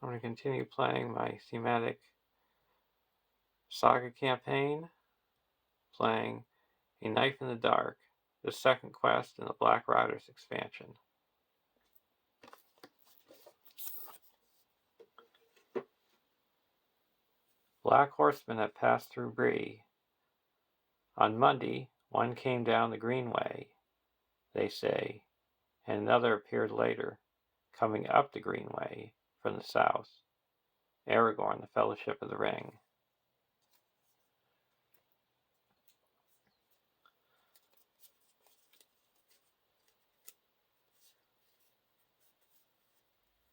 I'm going to continue playing my thematic saga campaign, playing A Knife in the Dark, the second quest in the Black Riders expansion. Black horsemen have passed through Bree. On Monday, one came down the Greenway, they say, and another appeared later, coming up the Greenway from the south. Aragorn, the Fellowship of the Ring.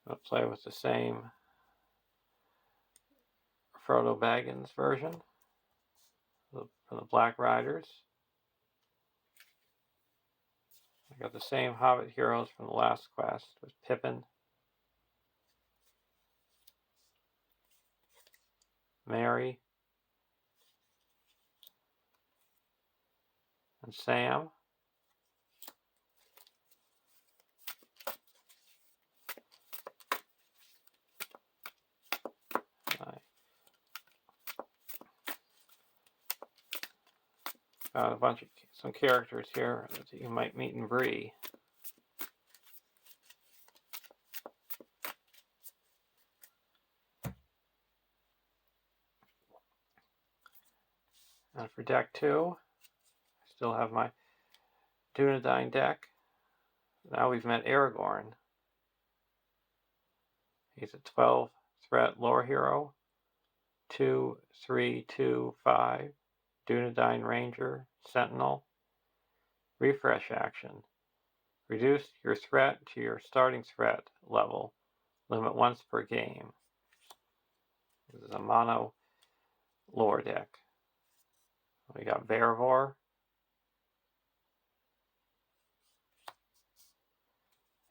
I'll play with the same Frodo Baggins version from the Black Riders. I got the same Hobbit heroes from the last quest with Pippin, Merry, and Sam. I got a bunch of some characters here that you might meet in Bree. And for deck 2, I still have my Dunedain deck. Now we've met Aragorn. He's a 12 threat lore hero. 2, 3, 2, 5. Dunedain Ranger, Sentinel. Refresh action. Reduce your threat to your starting threat level. Limit once per game. This is a mono lore deck. We got Vervor.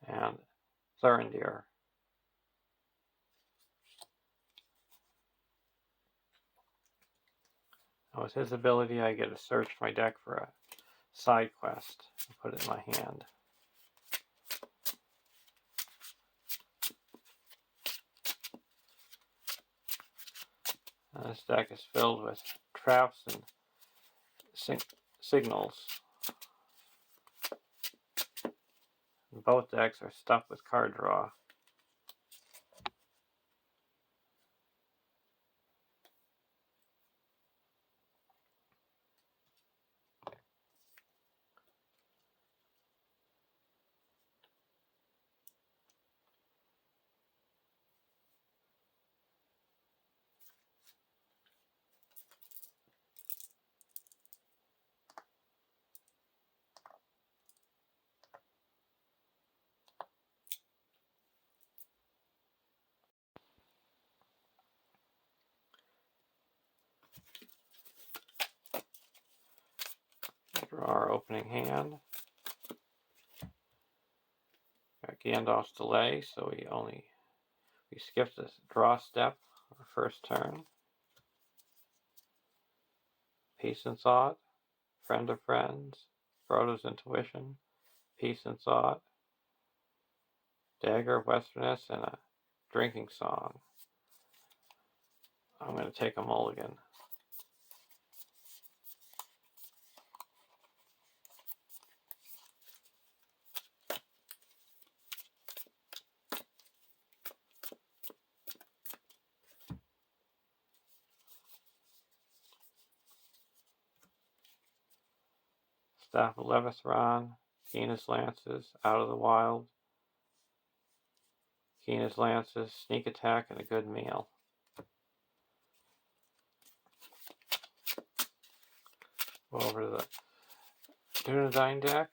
And Thurindir. Now with his ability, I get to search my deck for a side quest and put it in my hand. And this deck is filled with traps and signals. And both decks are stuffed with card draw. Draw our opening hand. Got Gandalf's delay, so we skipped the draw step our first turn. Peace and Thought, Friend of Friends, Frodo's Intuition, Peace and Thought, Dagger of Westerness, and a drinking song. I'm going to take a mulligan. Staff of Levithron, Keena's Lances, Out of the Wild, Keena's Lances, Sneak Attack, and a good meal. Go over to the Dunedain deck.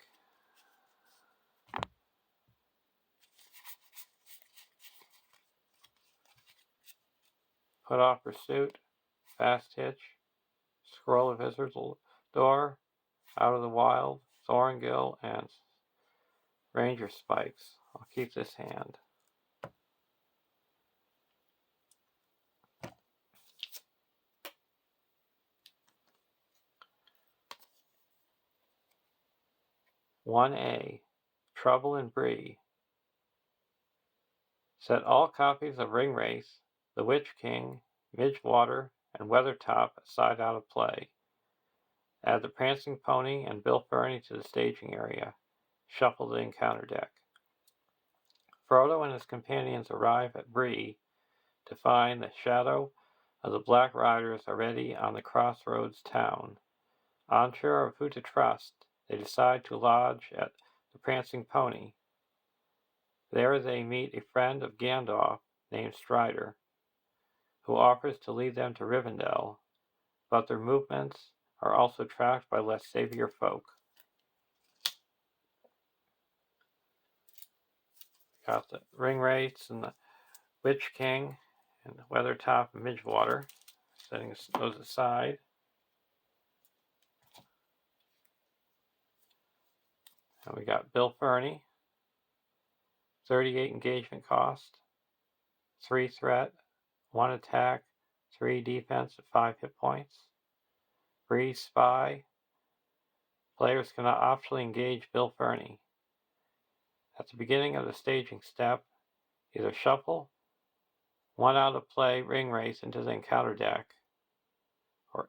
Put Off Pursuit, Fast Hitch, Scroll of Isildur, Out of the Wild, Thorngill, and Ranger Spikes. I'll keep this hand. "1A, Trouble in Bree. Set all copies of Ring Race, the Witch King, Midgewater, and Weathertop aside out of play. Add the Prancing Pony and Bill Ferny to the staging area. Shuffle the encounter deck. Frodo and his companions arrive at Bree to find the shadow of the Black Riders already on the crossroads town. Unsure of who to trust, they decide to lodge at the Prancing Pony. There they meet a friend of Gandalf named Strider, who offers to lead them to Rivendell, but their movements are also tracked by less savior folk. Got the Ring Race and the Witch King and the Weathertop and Midgewater, setting those aside. And we got Bill Ferny, 38 engagement cost, 3 threat, 1 attack, 3 defense at 5 hit points. Bree Spy. Players cannot optionally engage Bill Ferny. At the beginning of the staging step, either shuffle 1 out of play Ring Race into the encounter deck, or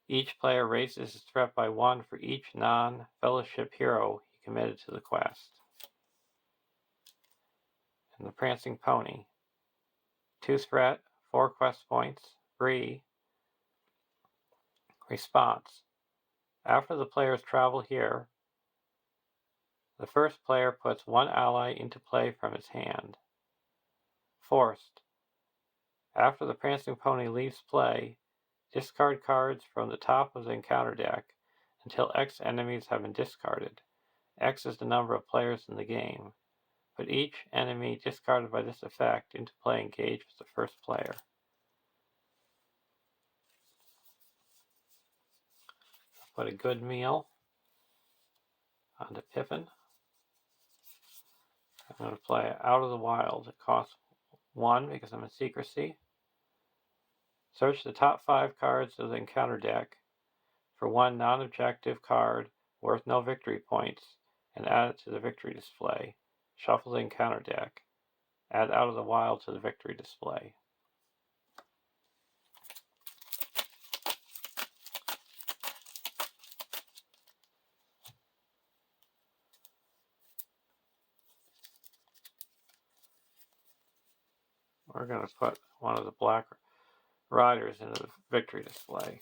each player raises his threat by 1 for each non-Fellowship hero he committed to the quest. And the Prancing Pony. 2 threat, 4 quest points, Bree. Response. After the players travel here, the first player puts 1 ally into play from his hand. Forced. After the Prancing Pony leaves play, discard cards from the top of the encounter deck until X enemies have been discarded. X is the number of players in the game. Put each enemy discarded by this effect into play engaged with the first player. Put a good meal onto Pippin. I'm going to play Out of the Wild. It costs 1 because I'm in secrecy. Search the top 5 cards of the encounter deck for 1 non-objective card worth no victory points and add it to the victory display. Shuffle the encounter deck. Add Out of the Wild to the victory display. We're going to put one of the Black Riders into the victory display.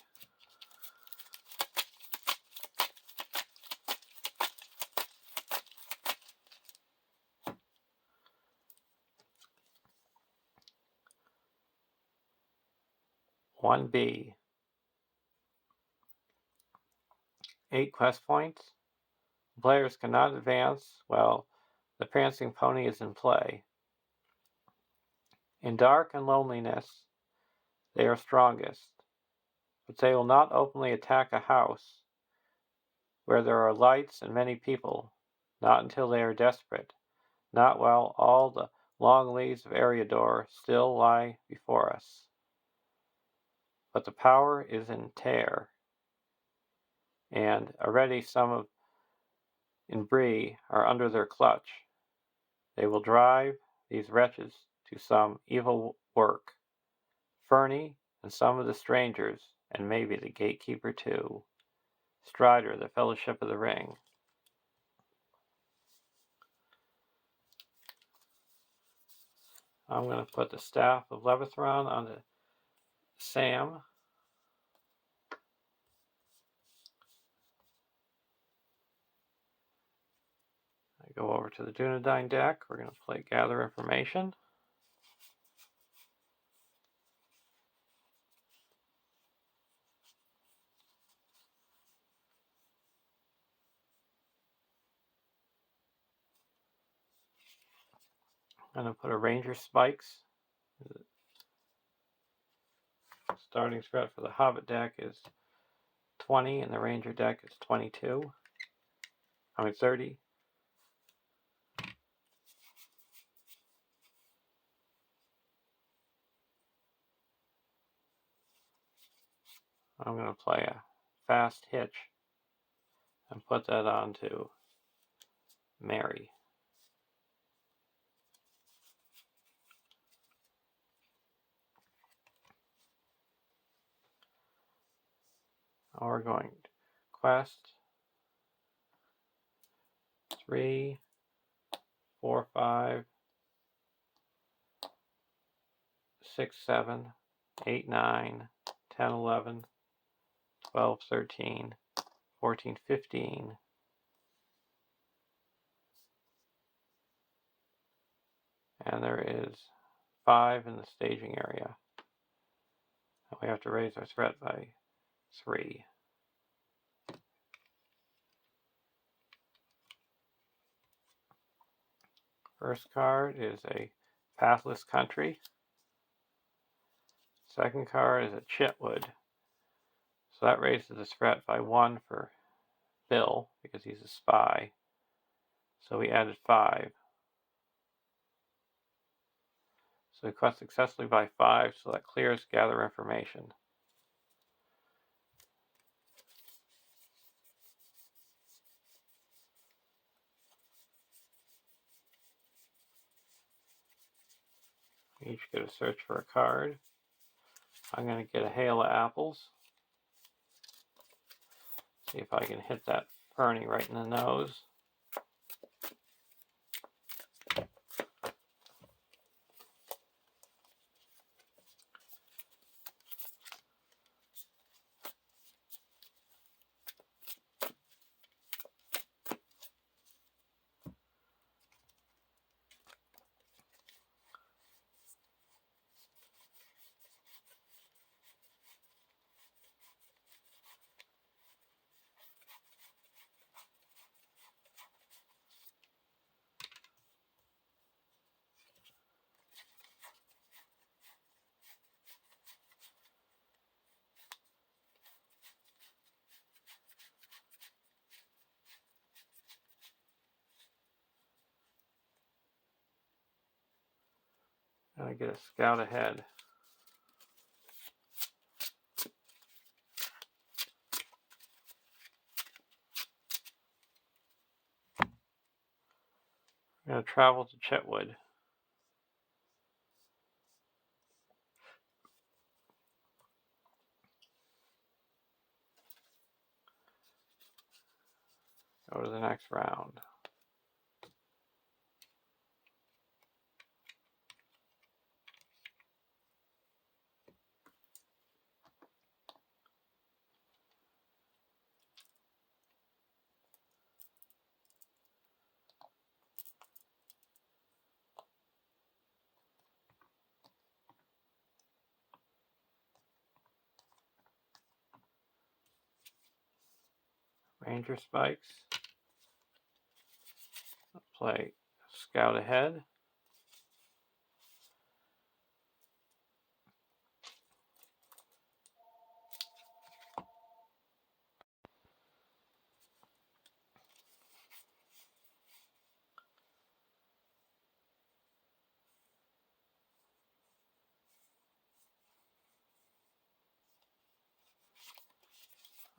One B. 8 quest points. Players cannot advance while the Prancing Pony is in play. In dark and loneliness, they are strongest, but they will not openly attack a house where there are lights and many people, not until they are desperate, not while all the long leaves of Eriador still lie before us. But the power is in Tear, and already some in Bree are under their clutch. They will drive these wretches to some evil work. Ferny and some of the strangers, and maybe the gatekeeper too. Strider, the Fellowship of the Ring. I'm going to put the Staff of Levithron onto Sam. I go over to the Dunedain deck. We're going to play Gather Information. I'm going to put a Ranger Spikes. Starting threat for the Hobbit deck is 20, and the Ranger deck is 22. 30. I'm going to play a Fast Hitch and put that onto Mary. Now we're going to quest 3, 4, 5, 6, 7, 8, 9, 10, 11, 12, 13, 14, 15. And there is 5 in the staging area. And we have to raise our threat by 3. First card is a pathless country. Second card is a chitwood. So that raises the threat by 1 for Bill, because he's a spy. So we added 5. So we quest successfully by 5, so that clears gather information. We each get a search for a card. I'm going to get a hail of apples. See if I can hit that Fernie right in the nose. And I get a scout ahead. I'm going to travel to Chetwood. Go to the next round. Ranger spikes. I'll play scout ahead.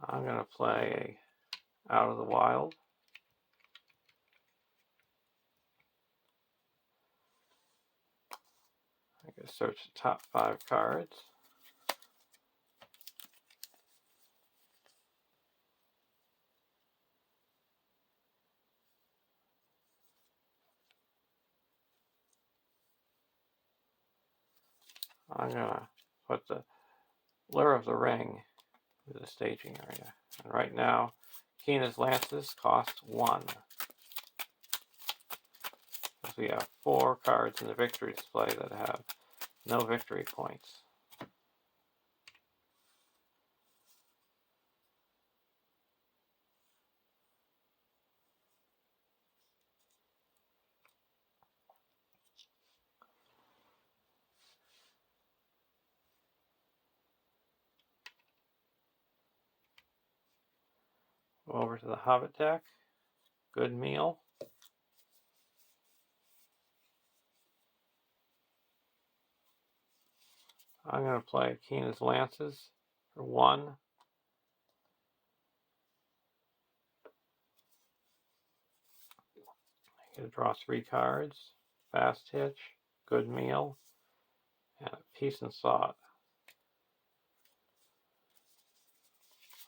I'm going to play Out of the Wild. I'm going to search the top 5 cards. I'm going to put the Lure of the Ring to the staging area. And right now, Keena's Lances cost 1. Because we have 4 cards in the victory display that have no victory points. Go over to the Hobbit deck. Good Meal. I'm going to play Keena's Lances for 1. I'm going to draw 3 cards. Fast Hitch, Good Meal, and Peace and Thought.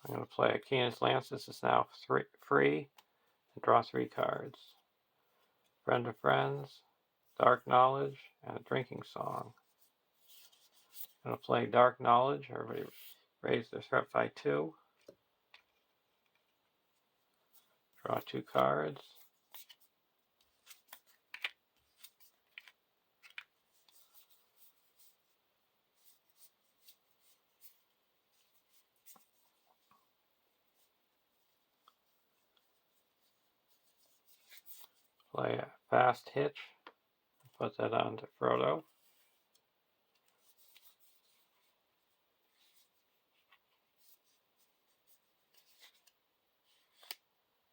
I'm going to play a Keenan's Lance. This is now free. And draw 3 cards. Friend of Friends, Dark Knowledge, and a Drinking Song. I'm going to play Dark Knowledge. Everybody raise their threat by 2. Draw 2 cards. Play a Fast Hitch. Put that on to Frodo.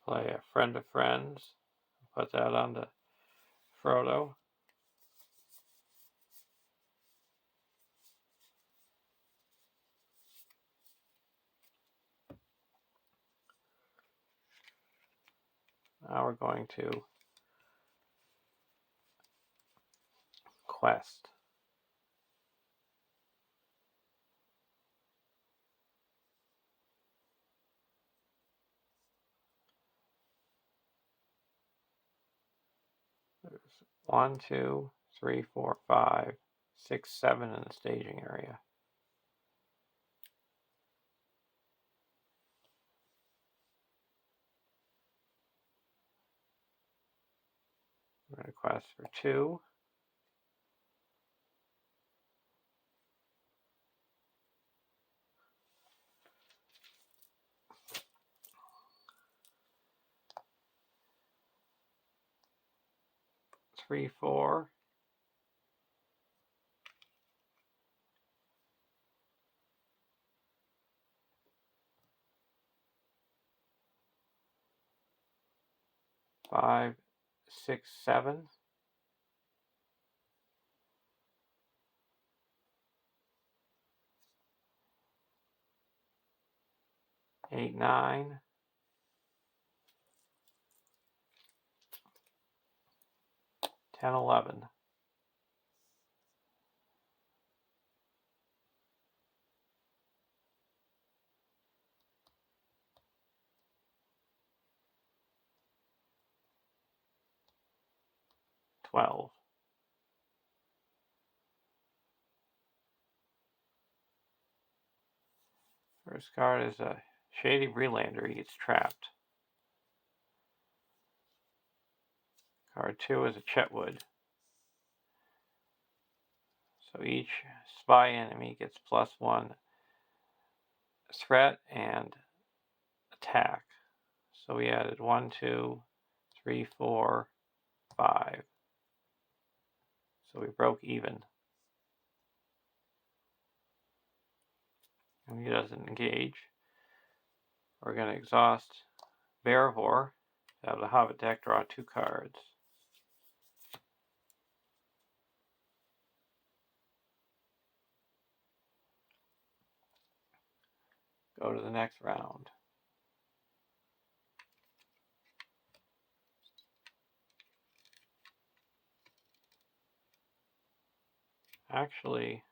Play a Friend of Friends. Put that on to Frodo. Now we're going to Quest. There's 1, 2, 3, 4, 5, 6, 7 in the staging area. I'm going to quest for 2. Three, 4. 5, 6, 7. 8, 9. 10, 11. 12. First card is a Shady Relander. He gets trapped. Card 2 is a Chetwood. So each spy enemy gets +1 threat and attack. So we added 1, 2, 3, 4, 5. So we broke even. And he doesn't engage. We're going to exhaust Bearvor. Out of the Hobbit deck, draw 2 cards. Go to the next round. Actually,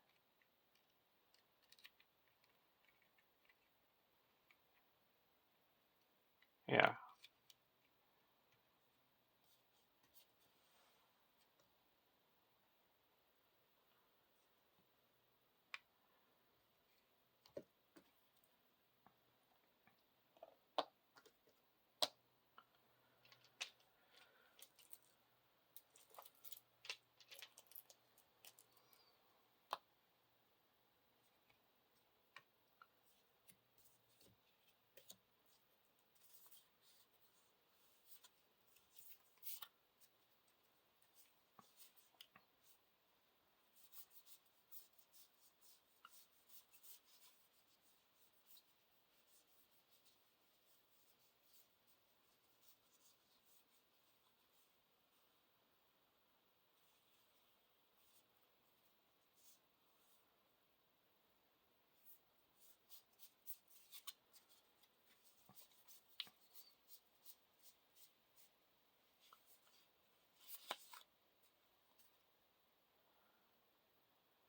yeah.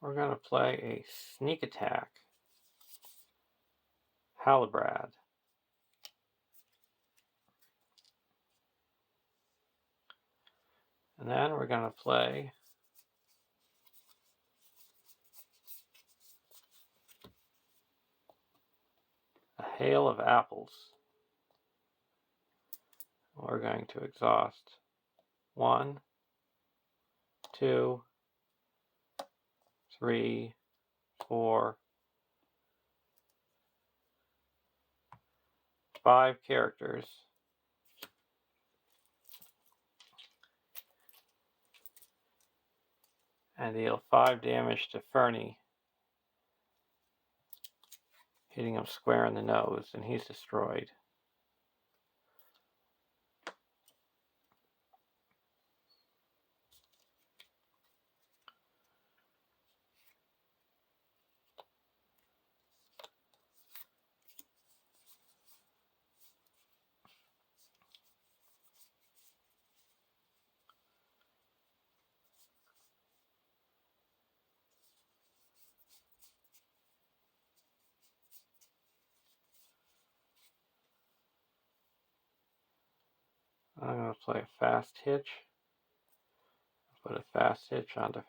We're going to play a Sneak Attack Halbrand. And then we're going to play a hail of apples. We're going to exhaust 1, 2, 3, 4, 5 characters. And deal 5 damage to Fernie, hitting him square in the nose, and he's destroyed. I'm going to play a fast hitch. Put a fast hitch onto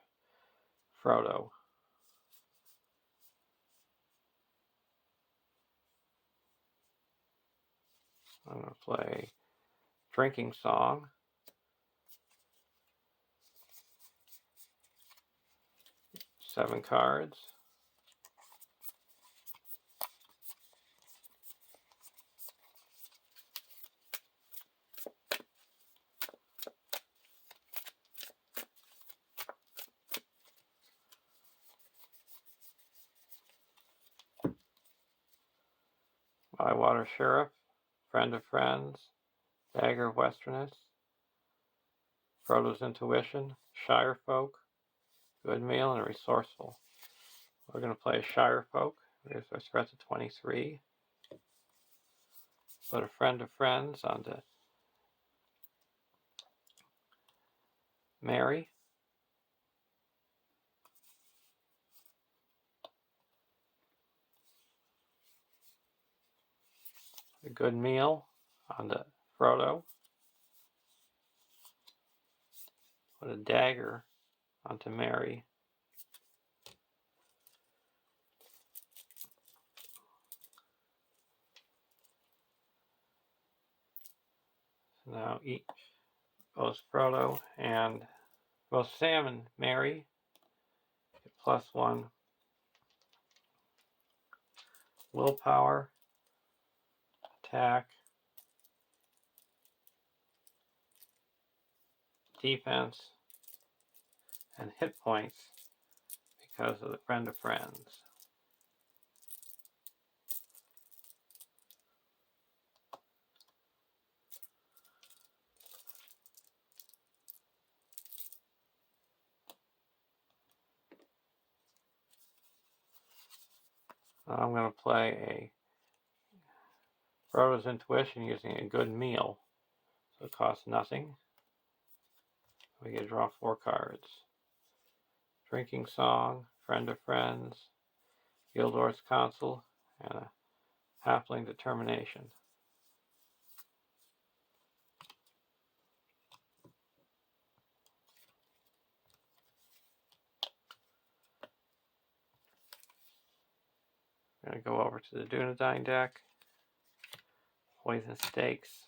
Frodo. I'm going to play Drinking Song. Seven cards. Bywater Sheriff, Friend of Friends, Dagger of Westerness, Frodo's Intuition, Shire Folk, Good Meal, and Resourceful. We're going to play Shire Folk. Here's our threat to 23. Put a Friend of Friends onto Mary. A Good Meal onto Frodo. Put a Dagger onto Mary. So now each both Frodo and both Sam and Mary get +1 willpower, attack, defense, and hit points because of the Friend of Friends. I'm going to play a Frodo's Intuition using a Good Meal. So it costs nothing. We get to draw 4 cards. Drinking Song, Friend of Friends, Gildor's Counsel, and a Halfling Determination. I'm going to go over to the Dunedain deck. Poison Stakes.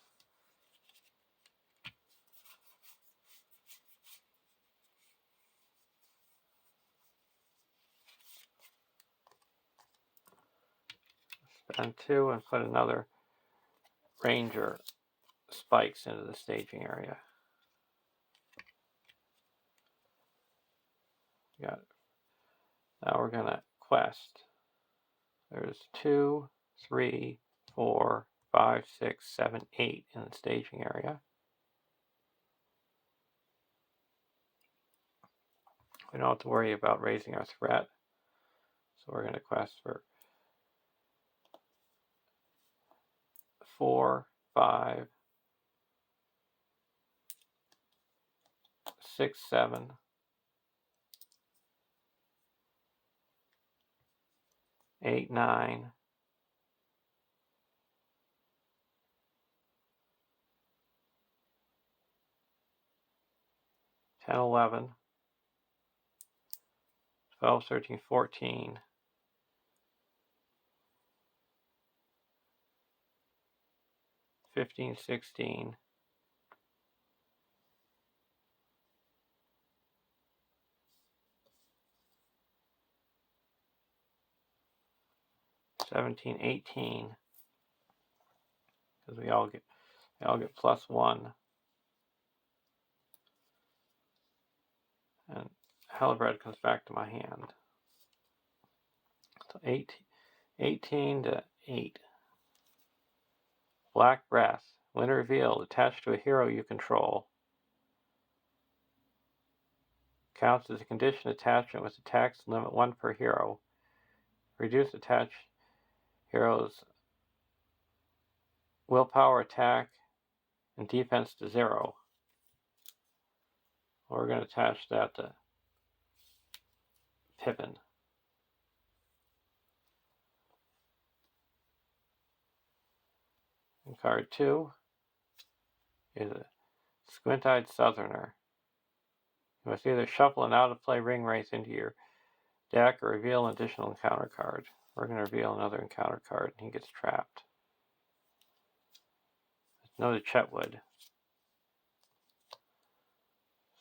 Spend 2 and put another Ranger Spikes into the staging area. Got it. Now we're going to quest. There's 2, 3, 4, 5, 6, 7, 8 in the staging area. We don't have to worry about raising our threat. So we're going to quest for 4, 5, 6, 7, 8, 9, 10, 11, 12, 13, 14, 15, 16, 17, 18, because they all get +1, and Hellebred comes back to my hand. So 18 to 8. Black Brass. When revealed, attached to a hero you control. Counts as a condition attachment with attacks limit 1 per hero. Reduce attached heroes' willpower, attack, and defense to 0. We're going to attach that to Pippin. And card 2 is a Squint-Eyed Southerner. You must either shuffle an out-of-play ring race into your deck or reveal an additional encounter card. We're going to reveal another encounter card, and he gets trapped. Another Chetwood.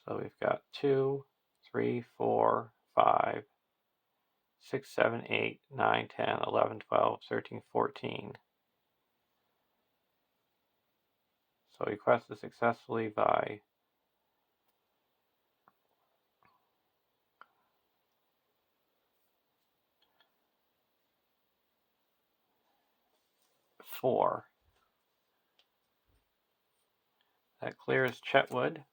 So we've got 2, 3, 4, 5, 6, 7, 8, 9, 10, 11, 12, 13, 14. So he quested successfully by 4. That clears Chetwood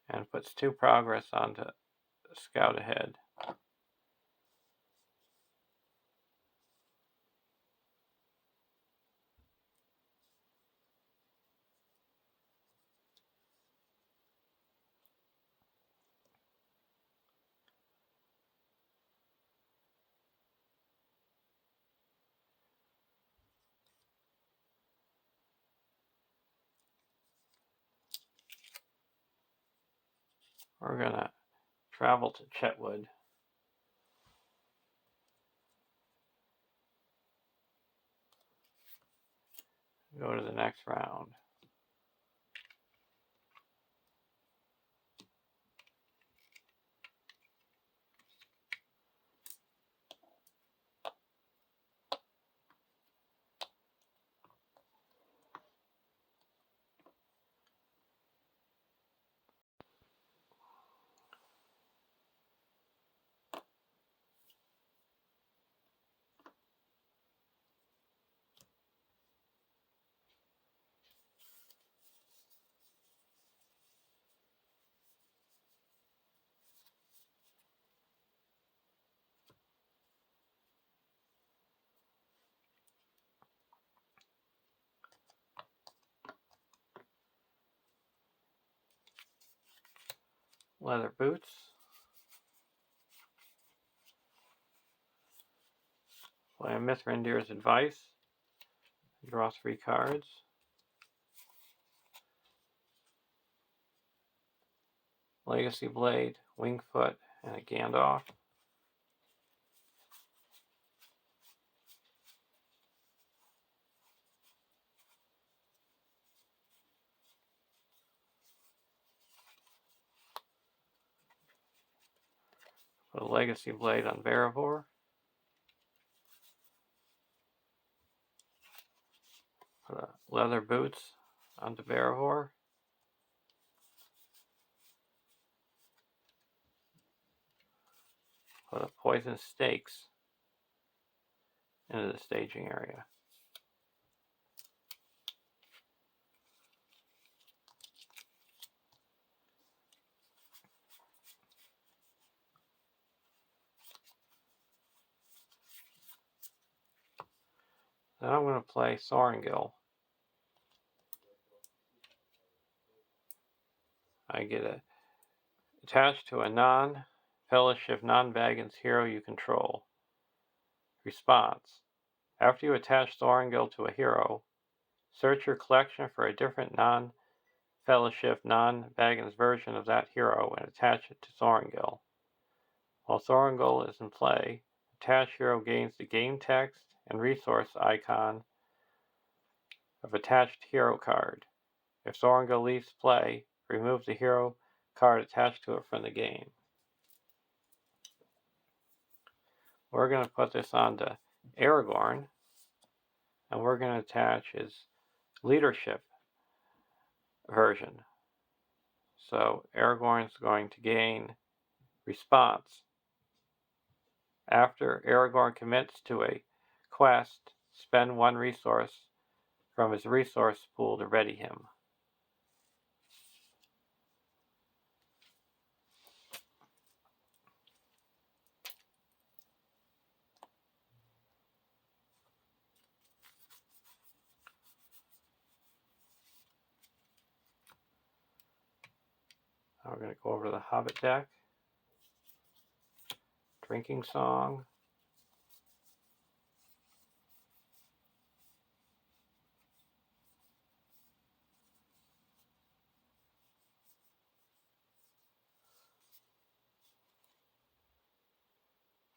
and puts 2 progress onto Scout Ahead. We're going to travel to Chetwood. Go to the next round. Leather Boots. Play Mithrandir's Advice. Draw 3 cards. Legacy Blade, Wingfoot, and a Gandalf. Put a Legacy Blade on Barivor. Put a Leather Boots onto Barivor. Put a Poison Stakes into the staging area. Then I'm going to play Sorrengill. I get attached to a non-Fellowship, non-Baggins hero you control. Response. After you attach Sorrengill to a hero, search your collection for a different non Fellowship non-Baggins version of that hero and attach it to Thorngil. While Thorngil is in play, attached hero gains the game text and resource icon of attached hero card. If Thorngil leaves play, remove the hero card attached to it from the game. We're going to put this onto Aragorn, and we're going to attach his leadership version. So Aragorn's going to gain response. After Aragorn commits to a quest, spend one resource from his resource pool to ready him. Now we're going to go over to the Hobbit deck. Drinking Song.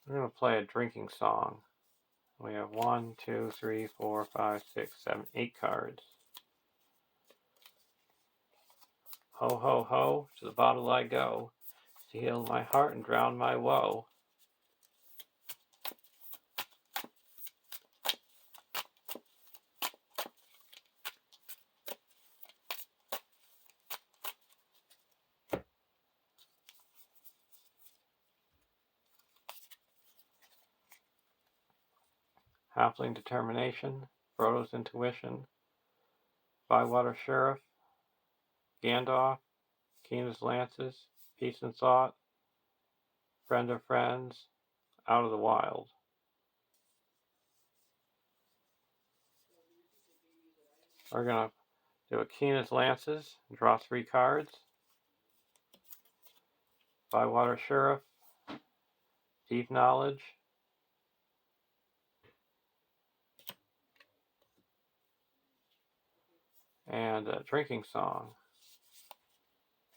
I'm going to play a drinking song. We have 1, 2, 3, 4, 5, 6, 7, 8 cards. Ho, ho, ho, to the bottle I go, to heal my heart and drown my woe. Halfling Determination, Frodo's Intuition, Bywater Sheriff, Gandalf, Keena's Lances, Peace and Thought, Friend of Friends, Out of the Wild. We're going to do a Keena's Lances, draw 3 cards. Bywater Sheriff, Deep Knowledge, and a Drinking Song.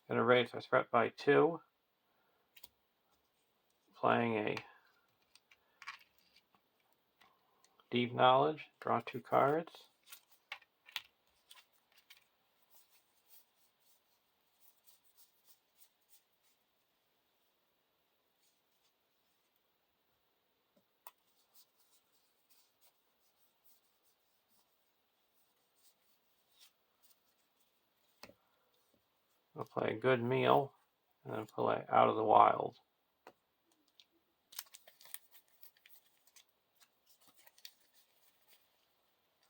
Going to raise our threat by 2. Playing a Deep Knowledge, draw 2 cards. We'll play a Good Meal, and then play Out of the Wild.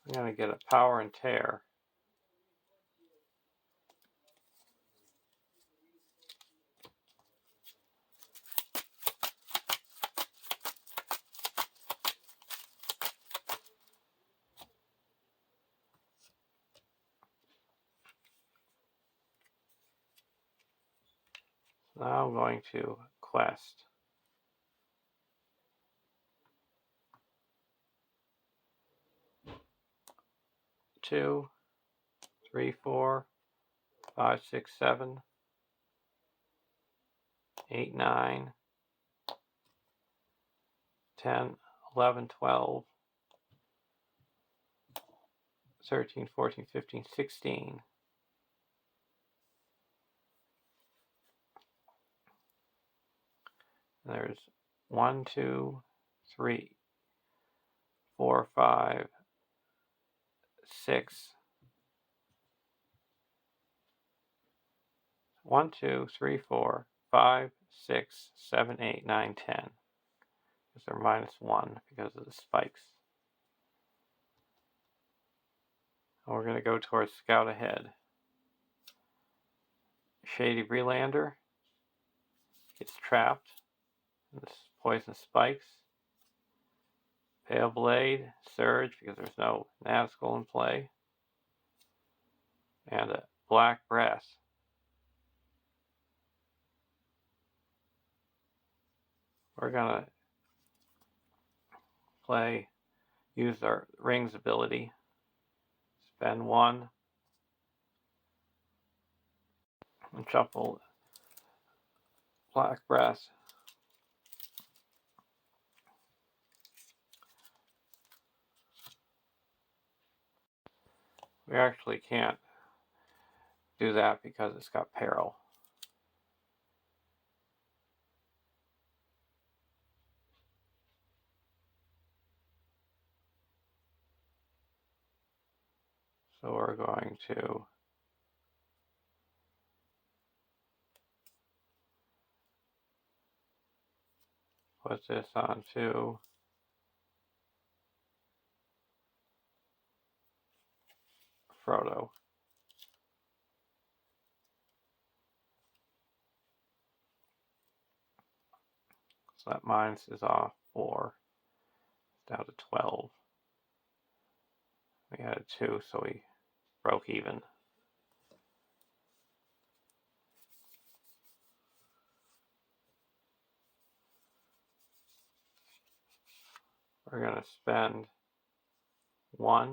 I'm going to get a Power and Tear. Now I'm going to Quest. Two, 3, 4, 5, 6, 7, 8, 9, 10, 11, 12, 13, 14, 15, 16. There's 1, 2, 3, 4, 5, 6. 1, 2, 3, 4, 5, 6, 7, 8, 9, 10. Because they're -1 because of the spikes. And we're going to go towards Scout Ahead. Shady Breelander gets trapped in this poison spikes. Pale Blade, Surge, because there's no Nazgul in play. And a Black Breath. We're going to use our Rings ability. Spend 1. and shuffle black brass. We actually can't do that because it's got peril. So we're going to put this onto Frodo. So that minus is off 4. It's down to 12. We had a 2, so we broke even. We're going to spend 1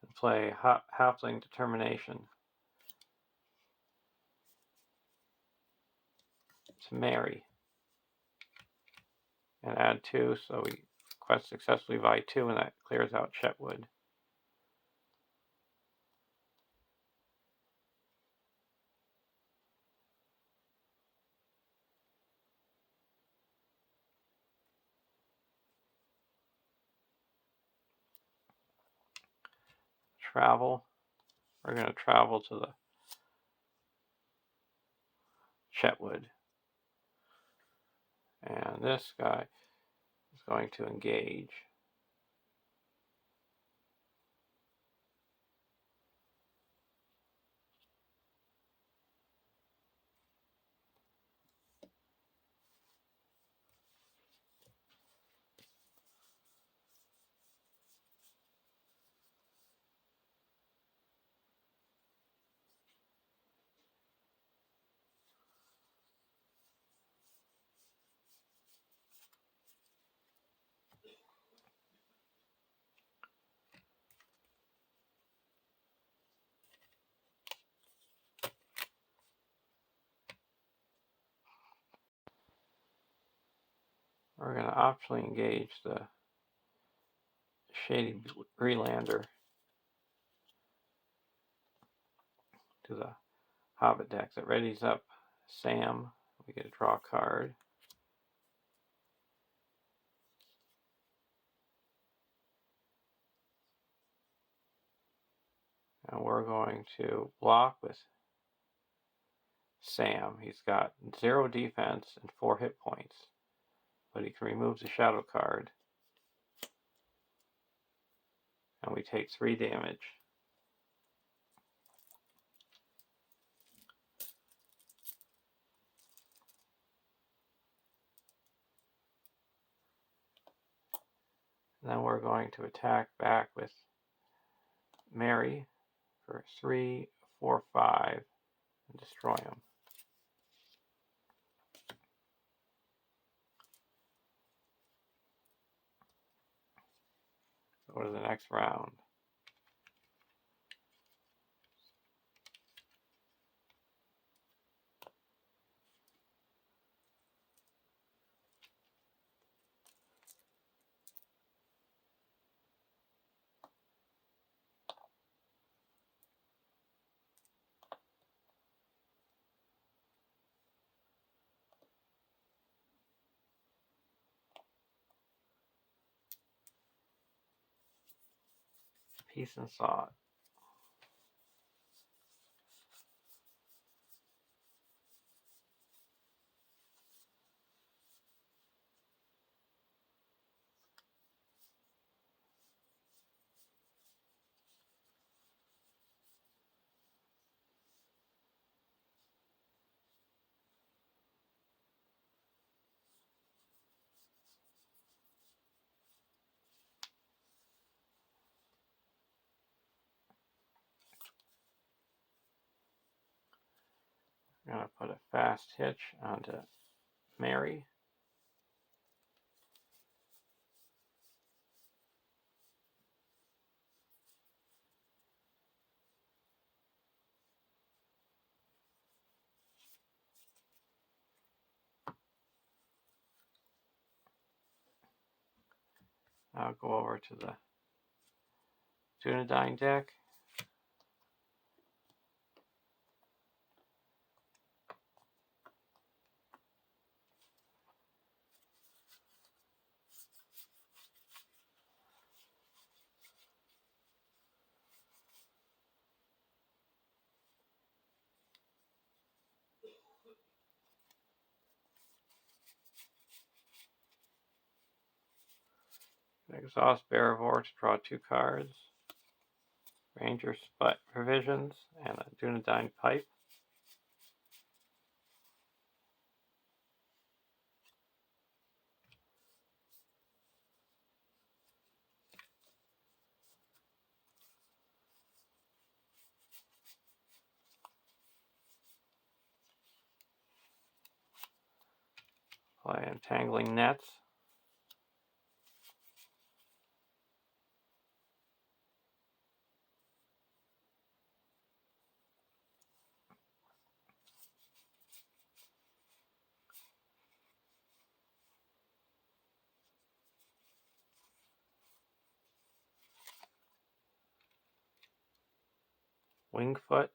and play Halfling Determination to marry. And add 2, so we quest successfully by 2, and that clears out Chetwood. Travel. We're going to travel to the Chetwood. And this guy is going to engage. We're going to optionally engage the Shady Greenlander to the Hobbit deck. That readies up Sam. We get to draw a card. And we're going to block with Sam. He's got 0 defense and 4 hit points, but he can remove the shadow card. And we take 3 damage. And then we're going to attack back with Mary for 3, 4, 5, and destroy him. Go to the next round. Peace and Thought. I'm going to put a fast hitch onto Mary. I'll go over to the Dunedain deck. Exhaust Bearivore to draw 2 cards. Ranger Spot Provisions and a Dunedain Pipe. Play Entangling Nets. Wingfoot.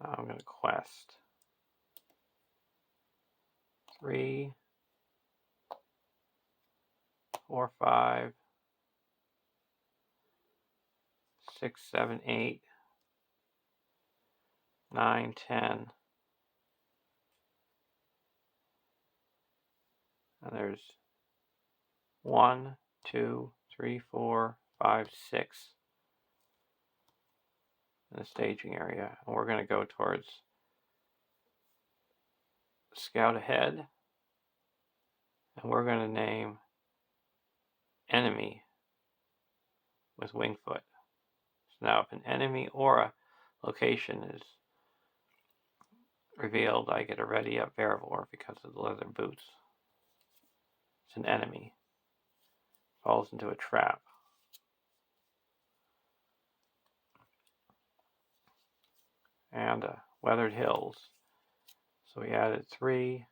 Now I'm going to quest 3, 4, 5, 6, 7, 8, 9, 10. And there's 1, 2, 3, 4, 5, 6 in the staging area. And we're going to go towards Scout Ahead. And we're going to name Enemy with Wingfoot. So now if an enemy or a location is revealed, I get a Ready Up Bearivore because of the leather boots. It's an enemy. Falls into a trap. And Weathered Hills. So we added 3,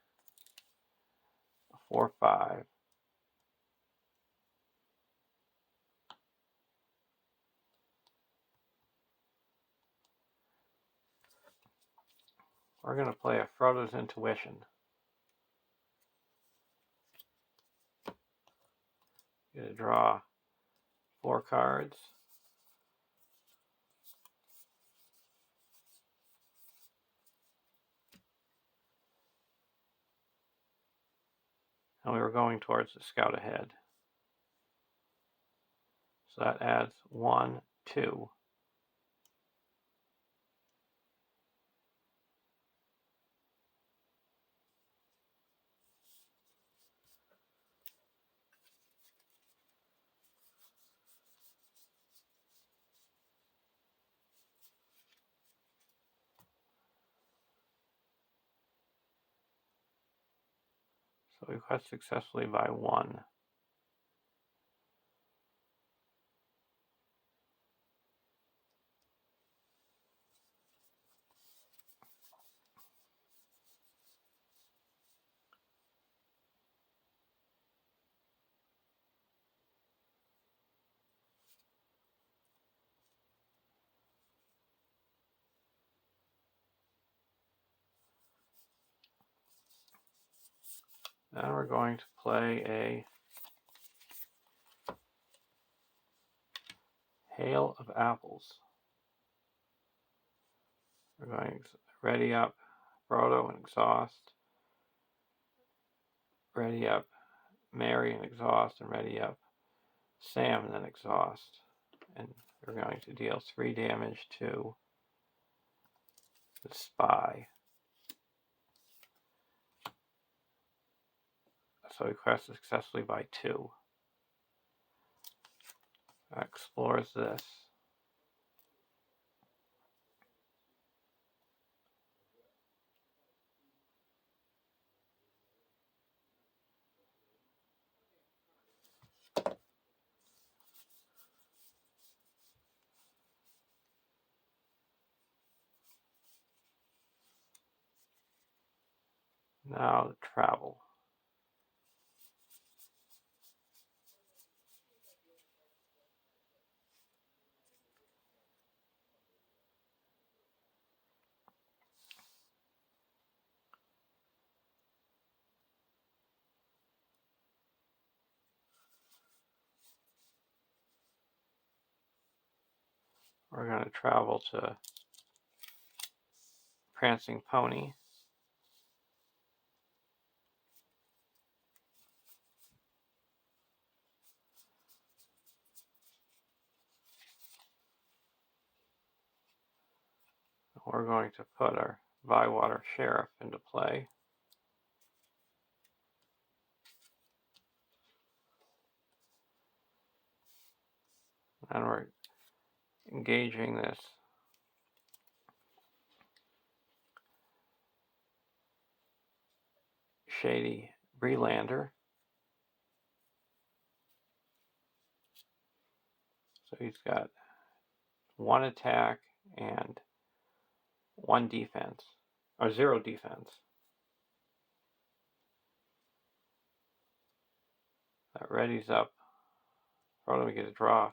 4, 5. We're going to play a Frodo's Intuition. You're going to draw 4 cards. And we were going towards the Scout Ahead. So that adds 1, 2. So we quest successfully by 1. Now we're going to play a Hail of Apples. We're going to Ready Up Frodo and Exhaust. Ready Up Merry and Exhaust. And Ready Up Sam and then Exhaust. And we're going to deal 3 damage to the Spy. So we quest successfully by 2. That explores this. Now travel. We're going to travel to Prancing Pony. We're going to put our Bywater Sheriff into play. And we're engaging this shady Breelander. So he's got 1 attack and 1 defense, or 0 defense. That readies up. Oh, we get to draw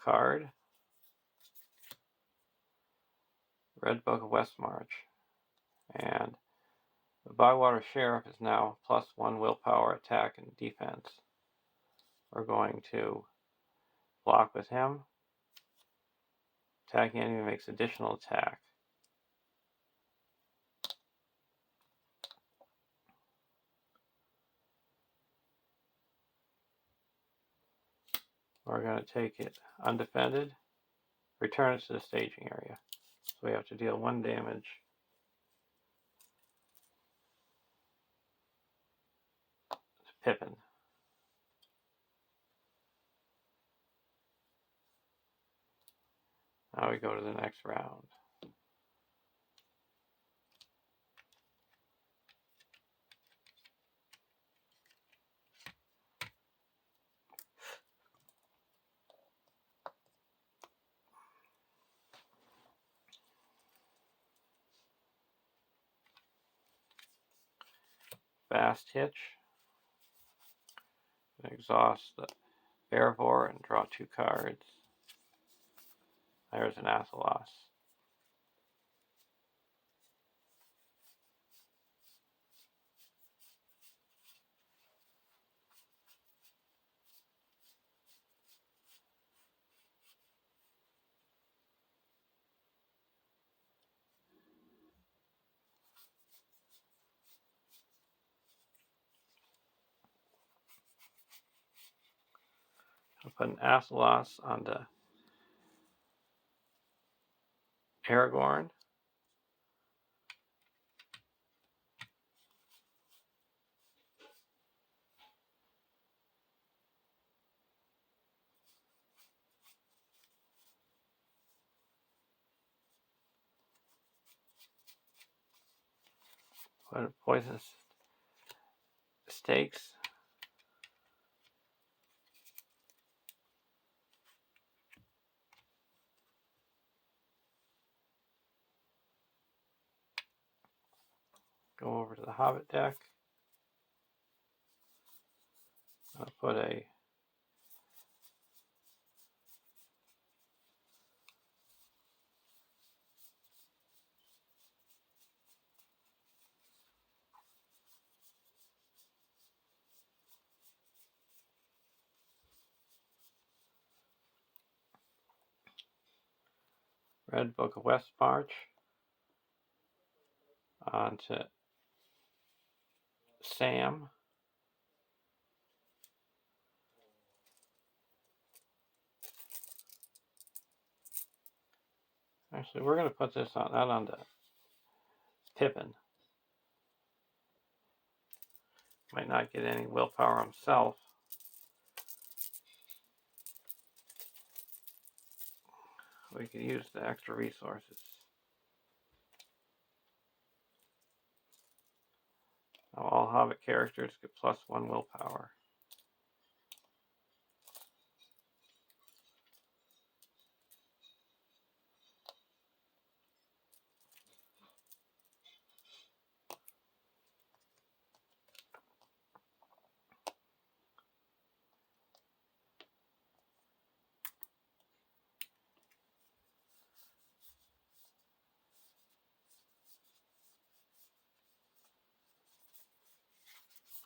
card. Red Book of Westmarch. And the Bywater Sheriff is now +1 willpower, attack, and defense. We're going to block with him. Attacking enemy makes additional attack. We're going to take it undefended, return it to the staging area. So we have to deal 1 damage. To Pippin. Now we go to the next round. Fast Hitch. Exhaust the Bearvor and draw 2 cards. There's an Athelos. I'll put an Athelos onto Aragorn. Put a Poisonous Stakes. Go over to the Hobbit deck. I'll put a Red Book of Westmarch onto Sam. Actually, we're going to put this on that onto Pippin. Might not get any willpower himself. We could use the extra resources. Now all Hobbit characters get +1 willpower.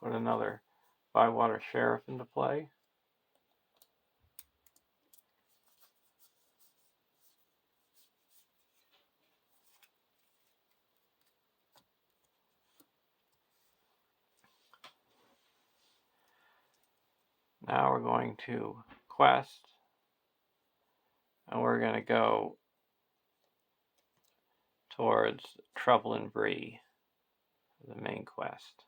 put another Bywater Sheriff into play. Now we're going to quest, and we're going to go towards Trouble in Bree, the main quest.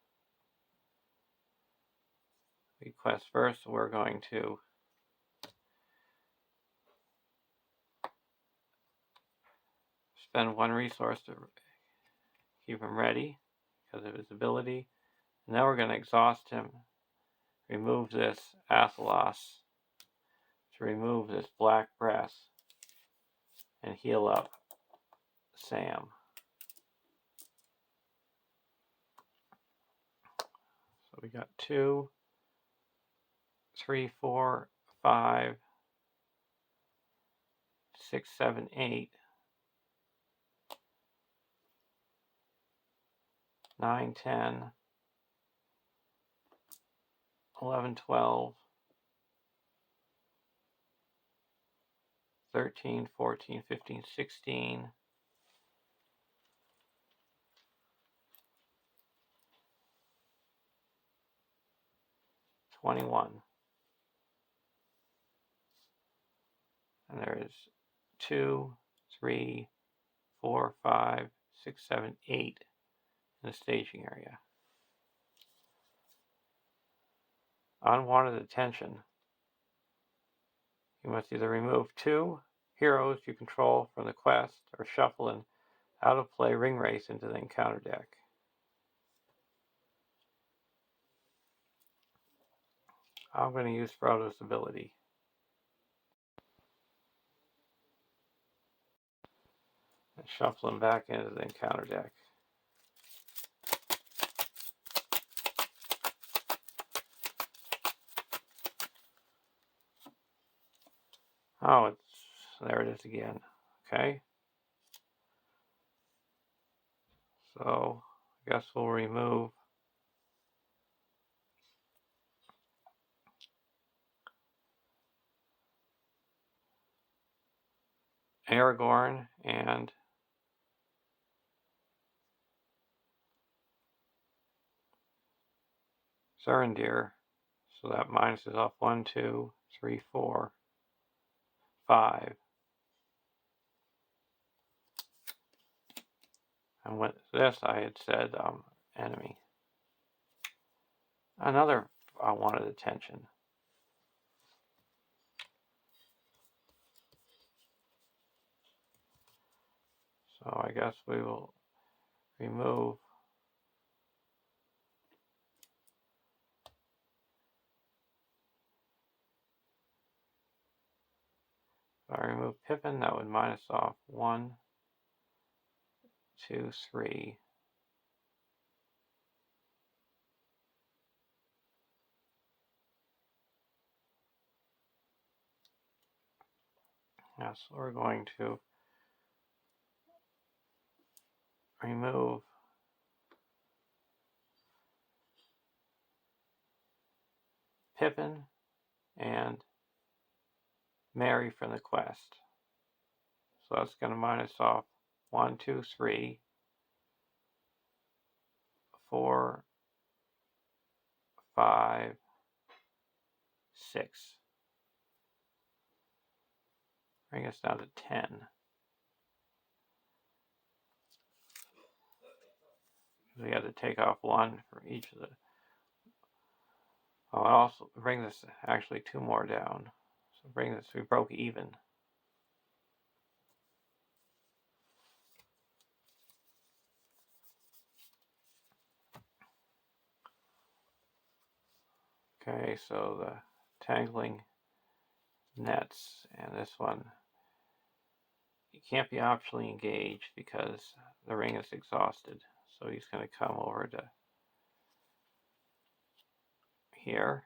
We quest first, we're going to spend one resource to keep him ready because of his ability. And now we're going to exhaust him, remove this Athelos to remove this Black Breath, and heal up Sam. So we got 2, 3, 4, 5, 6, 7, 8, 9, 10, 11, 12, 13, 14, 15, 16, 21. And there is 2, 3, 4, 5, 6, 7, 8 in the staging area. Unwanted attention. You must either remove 2 heroes you control from the quest or shuffle an out-of-play ring race into the encounter deck. I'm going to use Frodo's ability. And shuffle him back into the encounter deck. Oh, there it is again. Okay. So, I guess we'll remove Aragorn and Sarendir. So that minuses off 1, 2, 3, 4, 5. And with this, I had said enemy. Another wanted attention. So I guess we will remove if I remove Pippin, that would minus off 1, 2, 3. Yes, so we're going to remove Pippin and Merry from the quest. So that's going to minus off 1, 2, 3, 4, 5, 6. Bring us down to 10. We had to take off 1 for each of the. I'll also bring this actually 2 more down. So bring this, we broke even. Okay, so the tangling nets and this one, you can't be optionally engaged because the ring is exhausted. So he's going to come over to here.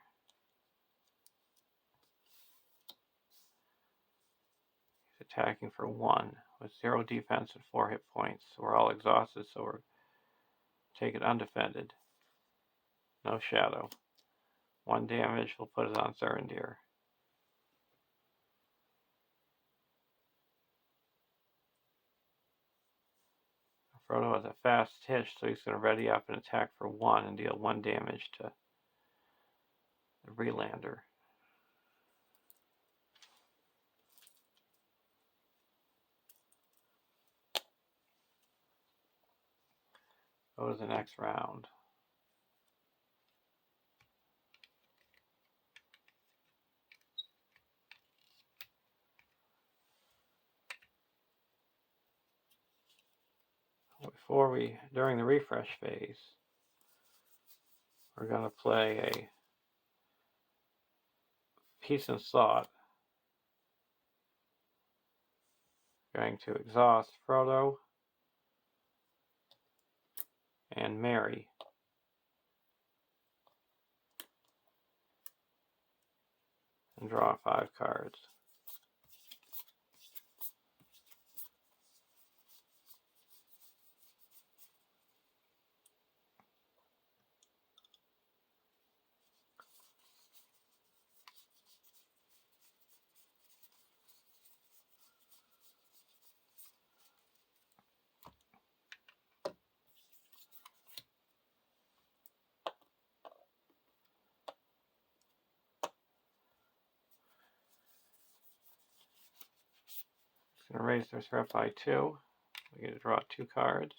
He's attacking for 1 with 0 defense and 4 hit points. So we're all exhausted, so we're take it undefended. No shadow. 1 damage, we'll put it on Thurindir. Frodo has a fast hitch, so he's going to ready up and attack for 1 and deal 1 damage to the Relander. Go to the next round. During the refresh phase, we're going to play a Peace and Thought. Going to exhaust Frodo and Merry. And draw 5 cards. Going to raise their threat by 2. We get to draw 2 cards.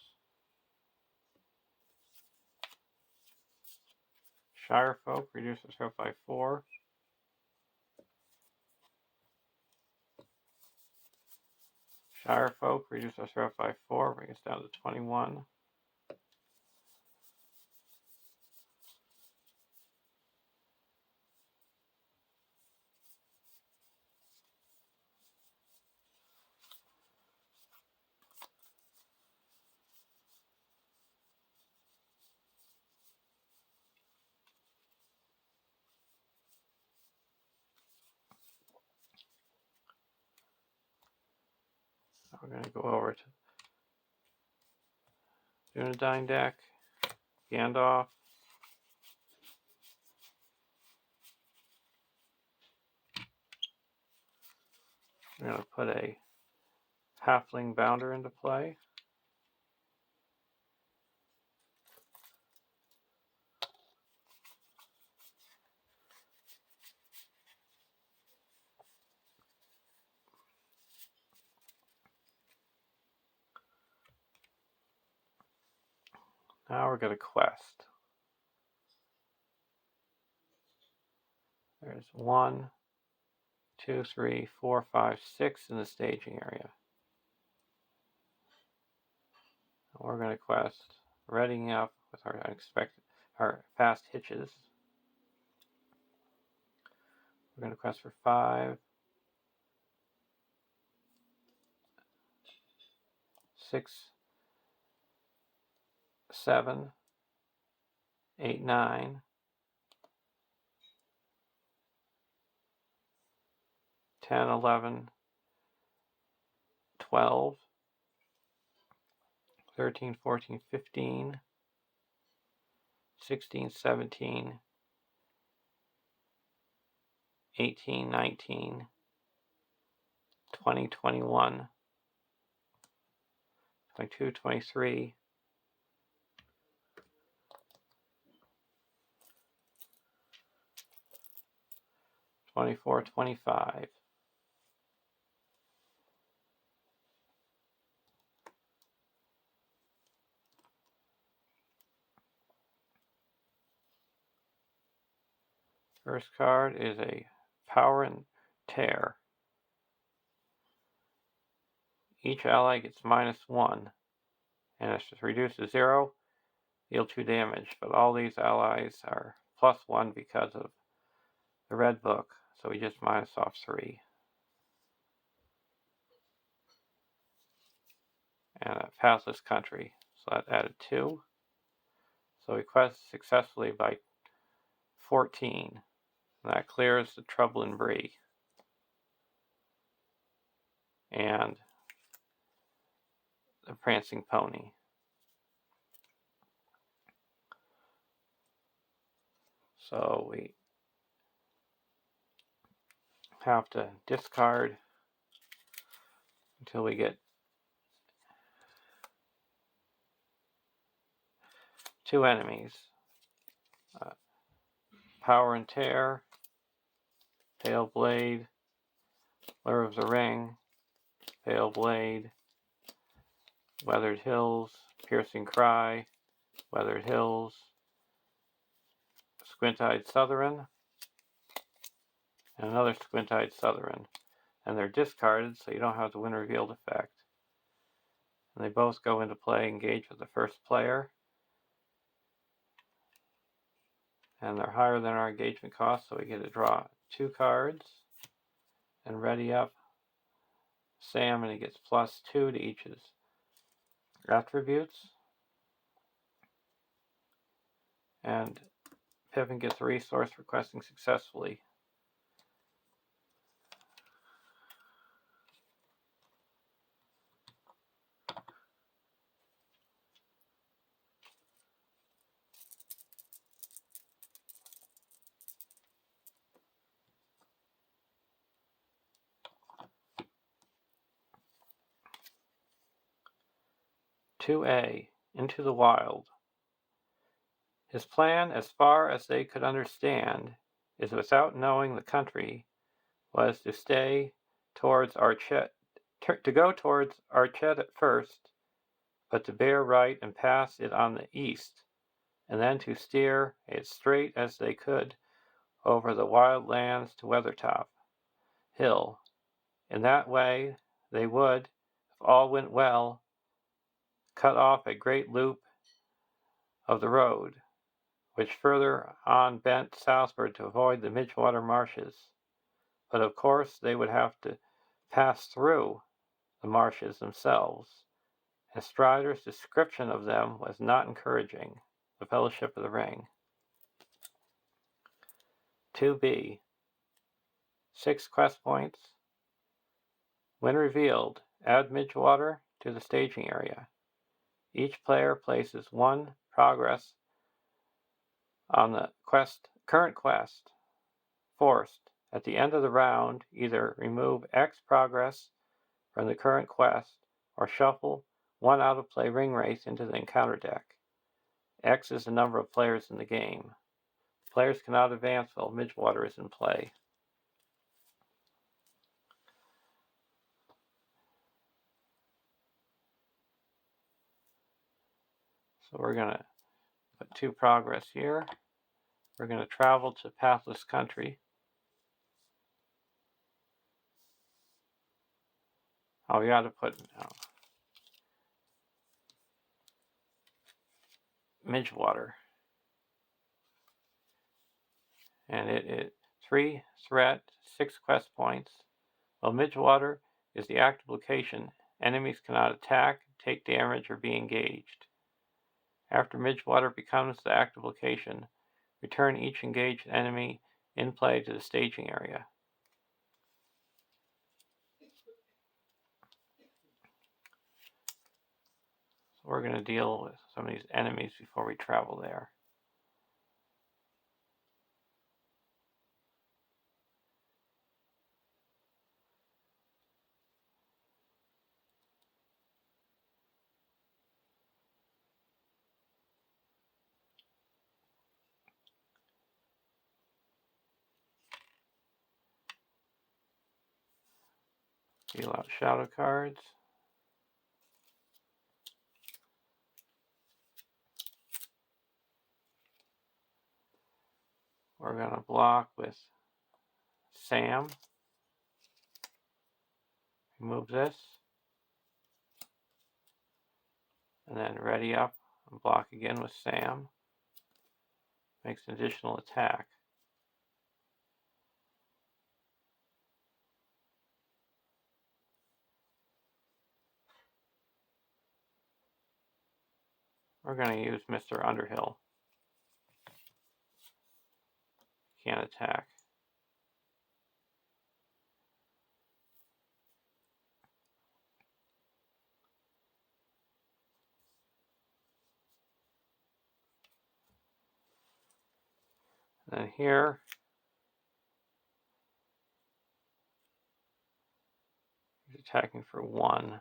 Shirefolk reduces threat by 4. Shirefolk reduces threat by 4, bring us down to 21. We're going to go over to Dunedain deck, Gandalf. We're going to put a Halfling Bounder into play. Now we're going to quest. There's 1, 2, 3, 4, 5, 6 in the staging area. We're going to quest readying up with our fast hitches. We're going to quest for 5, 6, 7, 8, 9, 10, 11, 12, 13, 14, 15, 16, 17, 18, 19, 20, 21, 22, 23, 24, 25. First card is a Power and Tear. Each ally gets -1, and it's just reduced to 0, deal 2 damage. But all these allies are +1 because of the red book, so we just minus off 3. And a Pathless Country, so that added 2. So we quest successfully by 14. And that clears the Trouble in Bree. And the Prancing Pony. So we have to discard until we get 2 enemies. Power and Tear, Pale Blade, Lure of the Ring, Pale Blade, Weathered Hills, Piercing Cry, Weathered Hills, Squint-Eyed Southern, and another Squint-Eyed Southern. And they're discarded, so you don't have the win revealed effect. And they both go into play, engage with the first player. And they're higher than our engagement cost, so we get to draw 2 cards. And ready up Sam, and he gets +2 to each of his attributes. And Pippin gets a resource requesting successfully. "2A, Into the Wild. His plan, as far as they could understand, is without knowing the country, was to stay towards Archet, to go towards Archet at first, but to bear right and pass it on the east, and then to steer as straight as they could over the wild lands to Weathertop Hill. In that way they would, if all went well, cut off a great loop of the road, which further on bent southward to avoid the Midgewater marshes. But of course they would have to pass through the marshes themselves, and Strider's description of them was not encouraging. The Fellowship of the Ring. 2B, 6 quest points. When revealed, add Midgewater to the staging area. Each player places 1 progress on the current quest. Forced, at the end of the round, either remove X progress from the current quest or shuffle 1 out-of-play ring race into the encounter deck. X is the number of players in the game. Players cannot advance while Midgewater is in play. So we're going to put 2 progress here. We're going to travel to Pathless Country. Oh, we got to put Midgewater. And it is 3 threat, 6 quest points. While Midgewater is the active location, enemies cannot attack, take damage, or be engaged. After Midgewater becomes the active location, return each engaged enemy in play to the staging area. So we're going to deal with some of these enemies before we travel there. Deal out shadow cards. We're going to block with Sam. Remove this. And then ready up and block again with Sam. Makes an additional attack. We're going to use Mr. Underhill. Can't attack. And here, he's attacking for 1.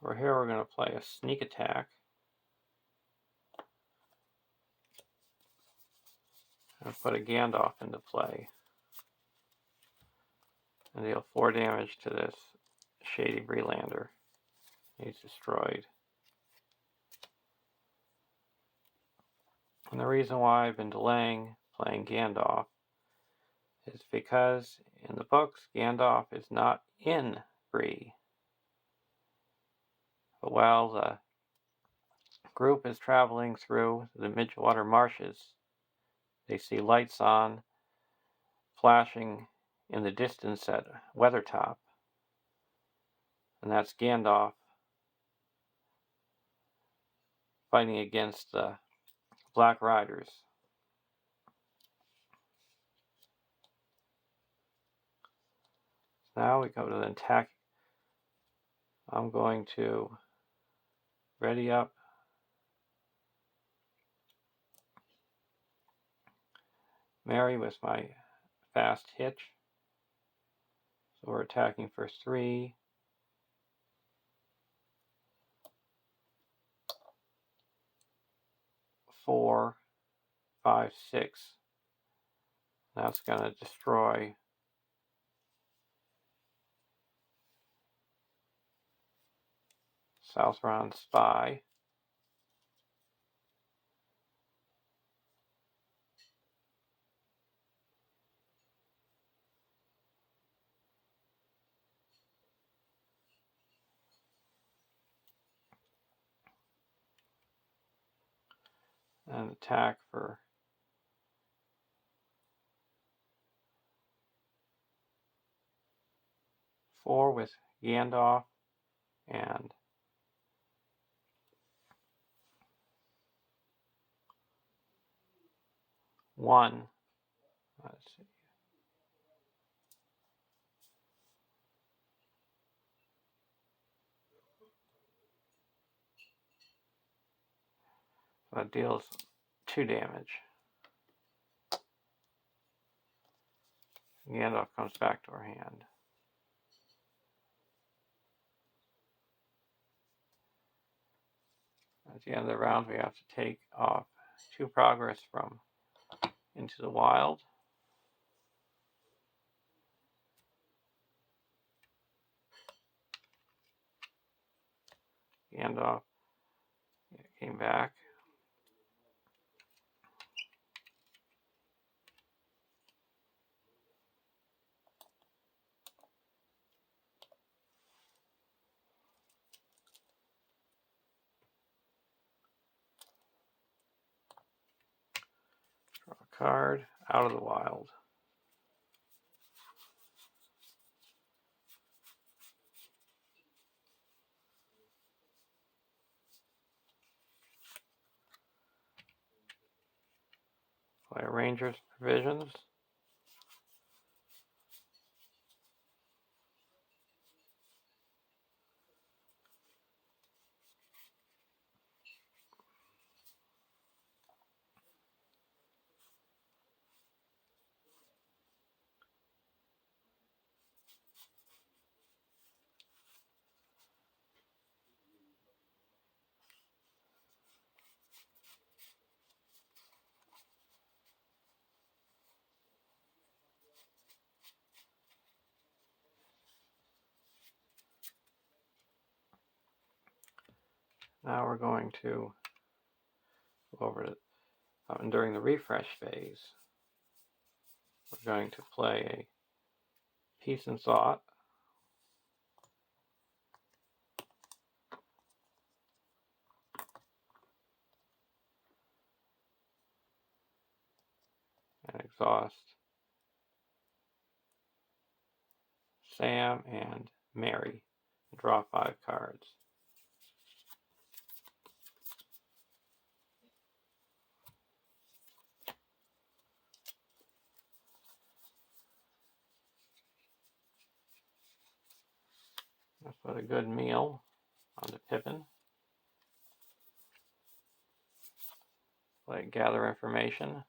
Over here, we're going to play a sneak attack. And put a Gandalf into play. And deal 4 damage to this Shady Breelander. He's destroyed. And the reason why I've been delaying playing Gandalf is because in the books, Gandalf is not in Bree. But while the group is traveling through the Midgewater Marshes, they see lights on, flashing in the distance at Weathertop. And that's Gandalf fighting against the Black Riders. Now we go to the attack. I'm going to ready up Mary with my fast hitch. So we're attacking for 3. 4, 5, 6. That's going to destroy Southron Spy. And attack for 4 with Gandalf and 1. Let's see. So that deals 2 damage. Gandalf comes back to our hand. At the end of the round, we have to take off 2 progress from Into the Wild. Gandalf came back. Draw a card out of the wild. Play a Ranger's Provisions. Now we're going to go over to, and during the refresh phase, we're going to play a Peace and Thought. And exhaust Sam and Mary. And draw 5 cards. Put a good meal on the Pippin. Like gather information.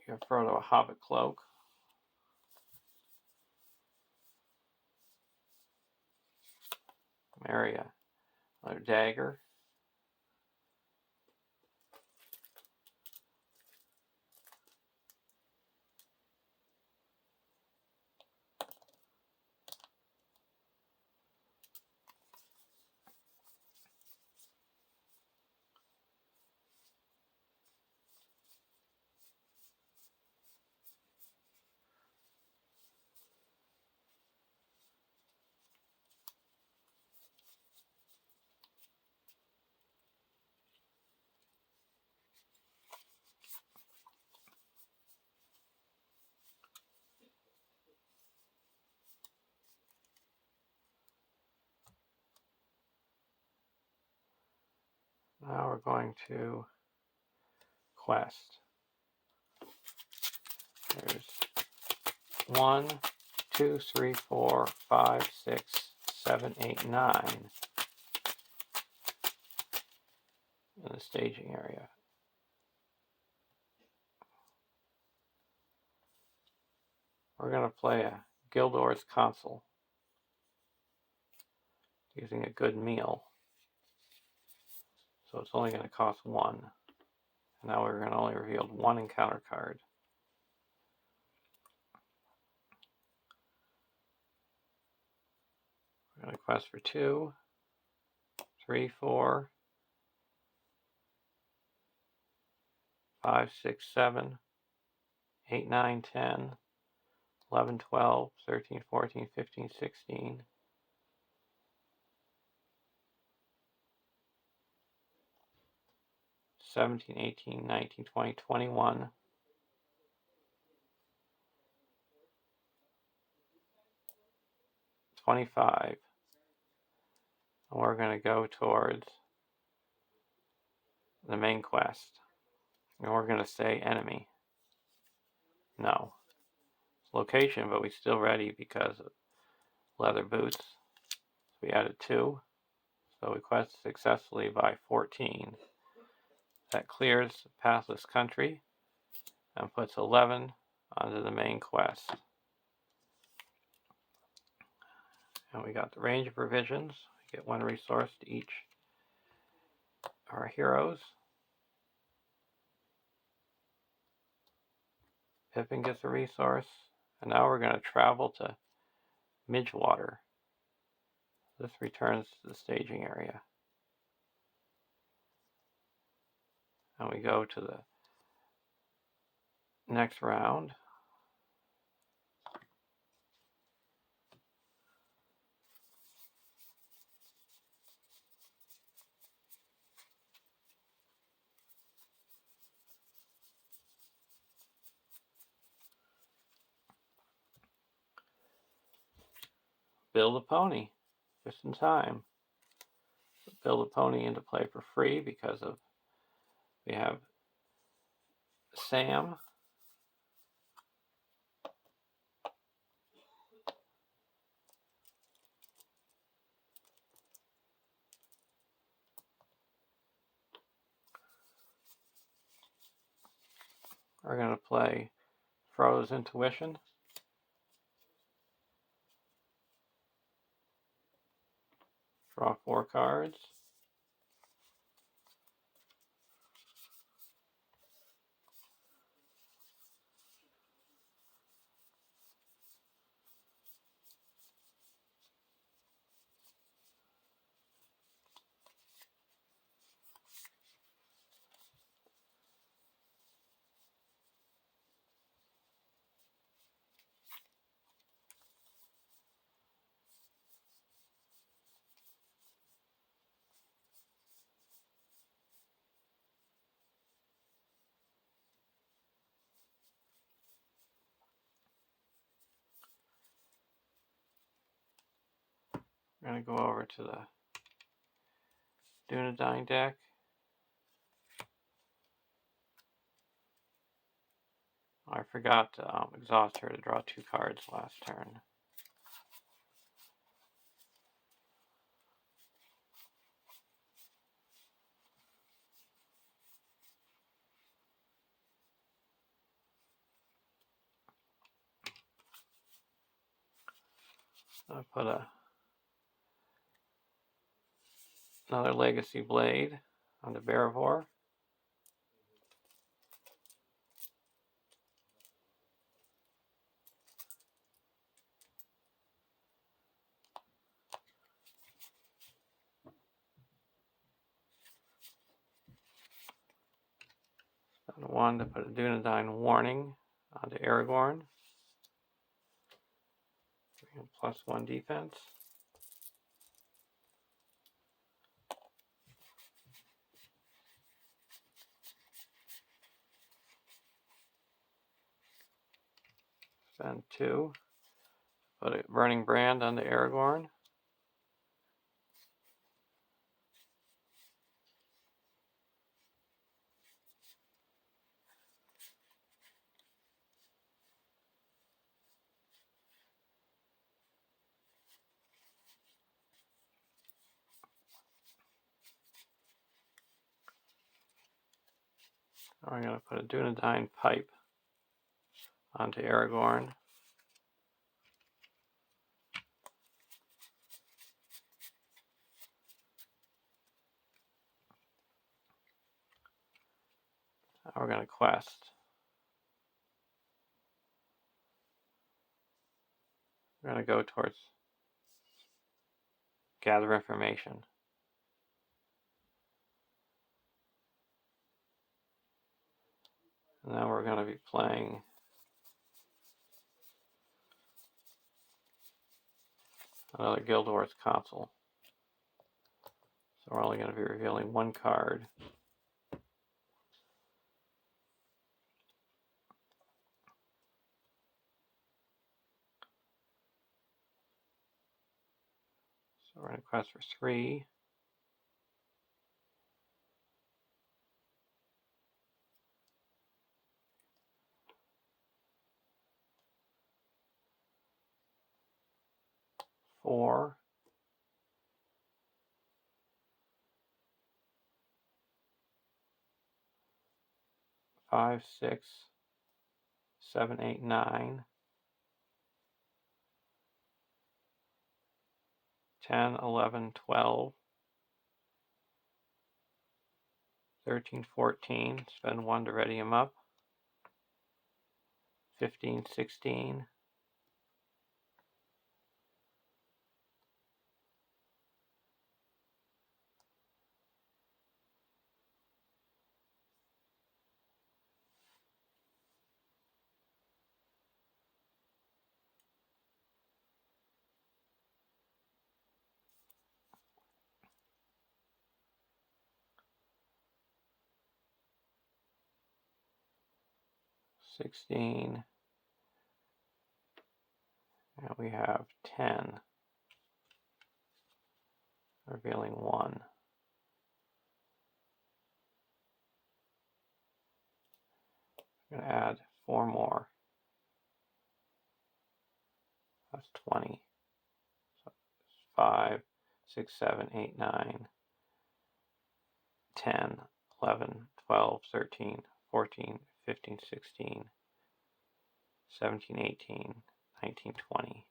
Give Frodo a hobbit cloak. Merry another dagger. Now we're going to quest. There's 1, 2, 3, 4, 5, 6, 7, 8, 9 in the staging area. We're going to play a Gildor's Consul using a good meal. So it's only going to cost 1. And now we're going to only reveal 1 encounter card. We're going to quest for 2, 3, 4, 5, 6, 7, 8, 9, 10, 11, 12, 13, 14, 15, 16. 17, 18, 19, 20, 21. 25. And we're going to go towards the main quest. And we're going to say enemy. No. It's location, but we still ready because of leather boots. So we added 2. So we quest successfully by 14. That clears pathless country and puts 11 onto the main quest. And we got the range of provisions. We get 1 resource to each our heroes. Pippin gets a resource. And now we're going to travel to Midgewater. This returns to the staging area. And we go to the next round. Build a pony, just in time. Build a pony into play for free because of we have Sam. We're going to play Frodo's Intuition. Draw 4 cards. We're going to go over to the Dunedain deck. I forgot to exhaust her to draw 2 cards last turn. I put another Legacy Blade on the Bearvor. Spend 1 to put a Dunedain Warning onto Aragorn. +1 defense. Spend 2. Put a Burning Brand onto Aragorn. I'm going to put a Dunedain Pipe onto Aragorn. Now we're going to quest. We're going to go towards gather information. And now we're going to be playing another Guild Wars console. So we're only going to be revealing 1 card. So we're going to quest for 3. Four, 5, 6, 7, 8, 9, 10, 11, 12, 13, 14. Spend 1 to ready him up. 15, 16. 16. And we have 10. Revealing 1. I'm going to add 4 more. That's 20. So 5, 6, 7, 8, 9, 10, 11, 12, 13, 14, 15, 16, 17, 18, 19, 20.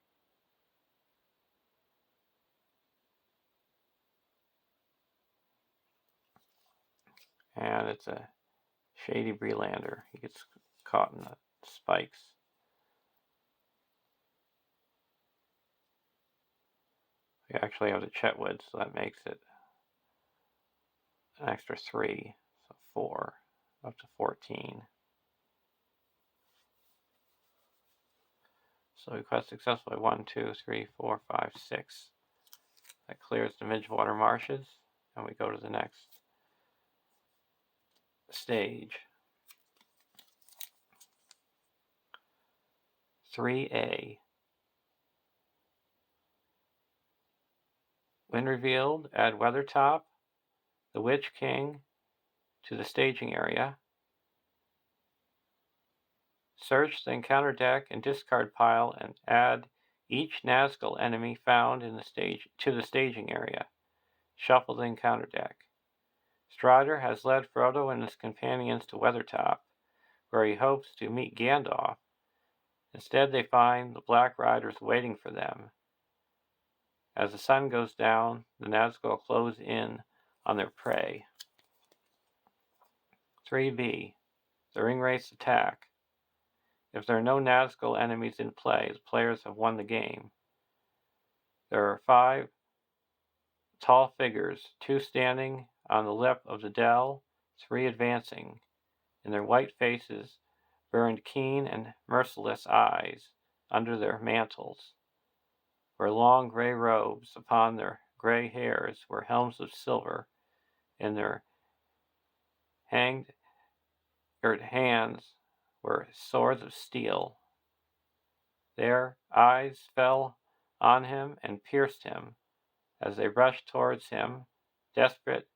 And it's a Shady Breelander. He gets caught in the spikes. We actually have the Chetwood, so that makes it an extra 3. So 4, up to 14. So we quest successfully 1, 2, 3, 4, 5, 6. That clears the Midgewater Marshes, and we go to the next stage. 3A. When revealed, add Weathertop, the Witch King, to the staging area. Search the encounter deck and discard pile and add each Nazgul enemy found in the stage to the staging area. Shuffle the encounter deck. Strider has led Frodo and his companions to Weathertop, where he hopes to meet Gandalf. Instead, they find the Black Riders waiting for them. As the sun goes down, the Nazgul close in on their prey. 3B. The Ring Wraiths attack. If there are no Nazgul enemies in play, the players have won the game. There are 5 tall figures, 2 standing on the lip of the dell, 3 advancing. In their white faces burned keen and merciless eyes under their mantles, where long gray robes upon their gray hairs were helms of silver. In their hanged hands were swords of steel. Their eyes fell on him and pierced him. As they rushed towards him, desperate,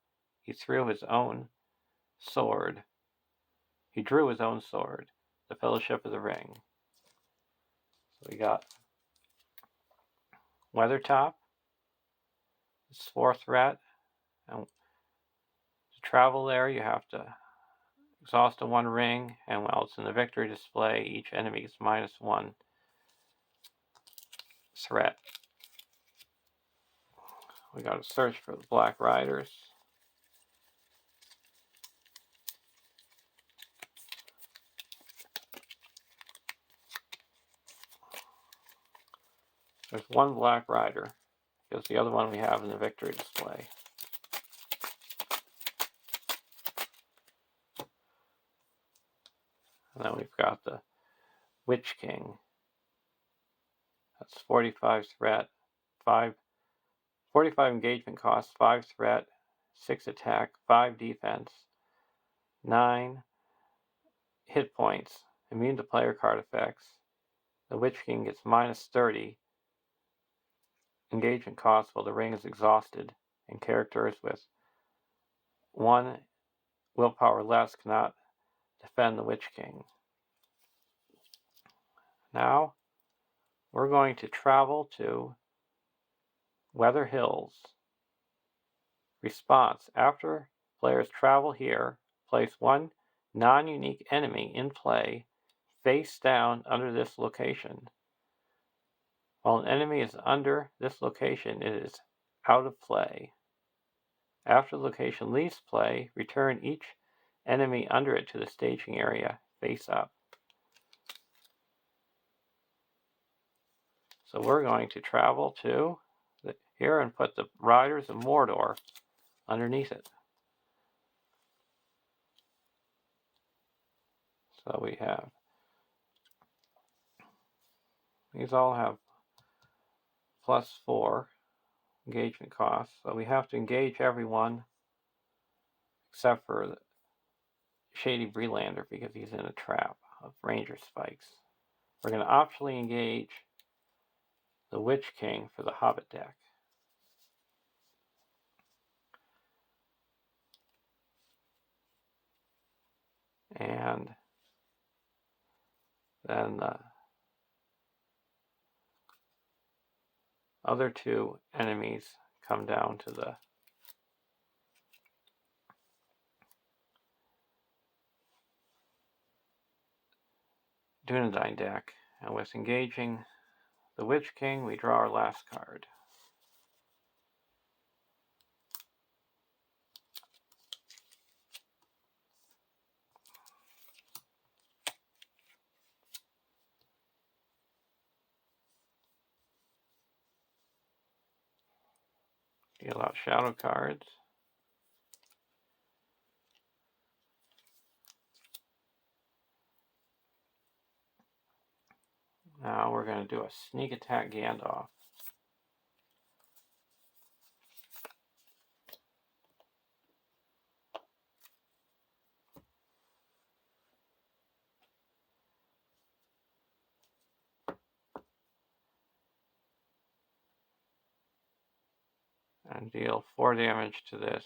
he drew his own sword, the Fellowship of the Ring. So we got Weathertop, this 4th threat, and to travel there you have to exhaust a 1 ring, and while it's in the victory display, each enemy gets -1 threat. We got to search for the Black Riders. There's 1 Black Rider, because the other one we have in the victory display. And then we've got the Witch King. That's 45 threat, 45 engagement cost, 5 threat, 6 attack, 5 defense, 9 hit points, immune to player card effects. The Witch King gets -30 engagement cost while the ring is exhausted, and characters with 1 willpower less cannot defend the Witch King. Now, we're going to travel to Weather Hills. Response. After players travel here, place 1 non-unique enemy in play face down under this location. While an enemy is under this location, it is out of play. After the location leaves play, return each enemy under it to the staging area face up. So we're going to travel to here and put the Riders of Mordor underneath it. So we have, these all have +4 engagement costs. So we have to engage everyone except for the Shady Breelander because he's in a trap of Ranger Spikes. We're going to optionally engage the Witch King for the Hobbit deck. And then the other 2 enemies come down to the Dunedain deck. And with engaging the Witch King, we draw our last card. Deal out shadow cards. Now we're going to do a sneak attack Gandalf. And deal 4 damage to this.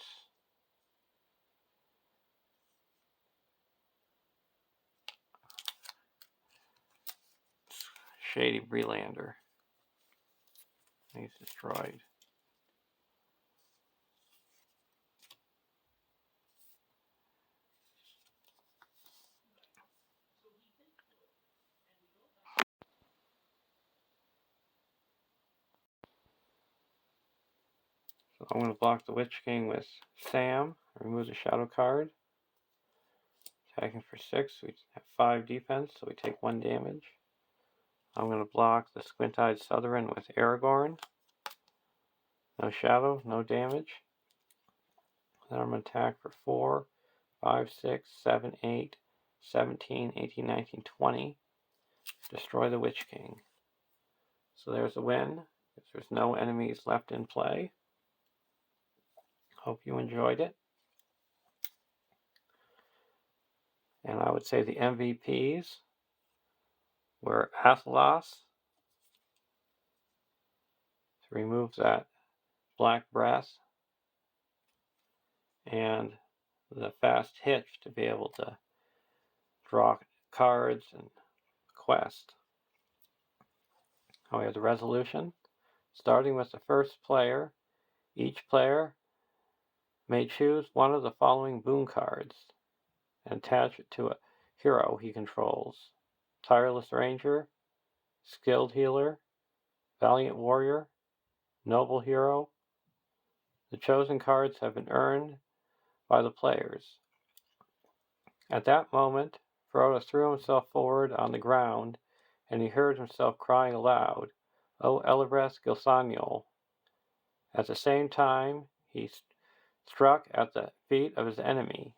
Shady Breelander. He's destroyed. So I'm going to block the Witch King with Sam. Remove the shadow card. Attacking for 6. We have 5 defense, so we take 1 damage. I'm going to block the Squint-Eyed Southern with Aragorn. No shadow, no damage. Then I'm going to attack for 4, 5, 6, 7, 8, 17, 18, 19, 20. Destroy the Witch King. So there's a win, because there's no enemies left in play. Hope you enjoyed it. And I would say the MVPs were Athelos, to remove that black breath, and the fast hitch to be able to draw cards and quest. Now we have the resolution. Starting with the first player, each player may choose one of the following boon cards and attach it to a hero he controls: Tireless Ranger, Skilled Healer, Valiant Warrior, Noble Hero. The chosen cards have been earned by the players. At that moment, Frodo threw himself forward on the ground, and he heard himself crying aloud, "O Elebres Gilsaniol." At the same time, he struck at the feet of his enemy.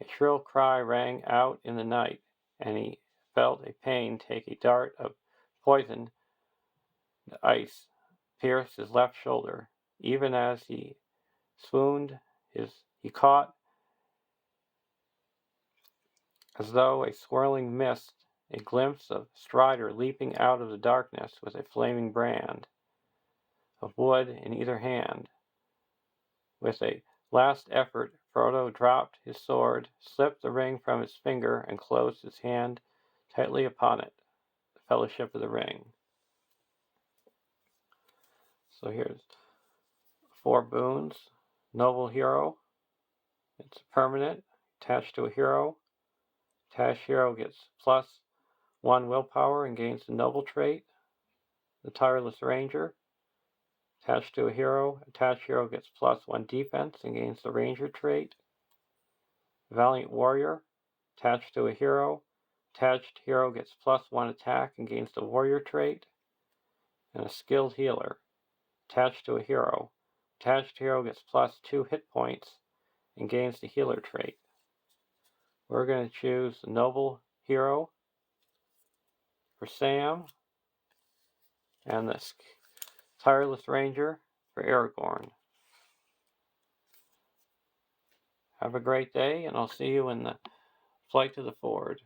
A shrill cry rang out in the night, and he felt a pain take a dart of poison ice pierce his left shoulder. Even as he swooned, he caught, as though a swirling mist, a glimpse of Strider leaping out of the darkness with a flaming brand of wood in either hand. With a last effort, Frodo dropped his sword, slipped the ring from his finger, and closed his hand tightly upon it. The Fellowship of the Ring. So here's 4 boons. Noble Hero. It's permanent, attached to a hero. Attached hero gets +1 willpower and gains the noble trait. The Tireless Ranger. Attached to a hero. Attached hero gets +1 defense and gains the ranger trait. Valiant Warrior. Attached to a hero. Attached hero gets +1 attack and gains the warrior trait. And a Skilled Healer. Attached to a hero. Attached hero gets +2 hit points and gains the healer trait. We're going to choose the Noble Hero for Sam and the Tireless Ranger for Aragorn. Have a great day, and I'll see you in the Flight to the Ford.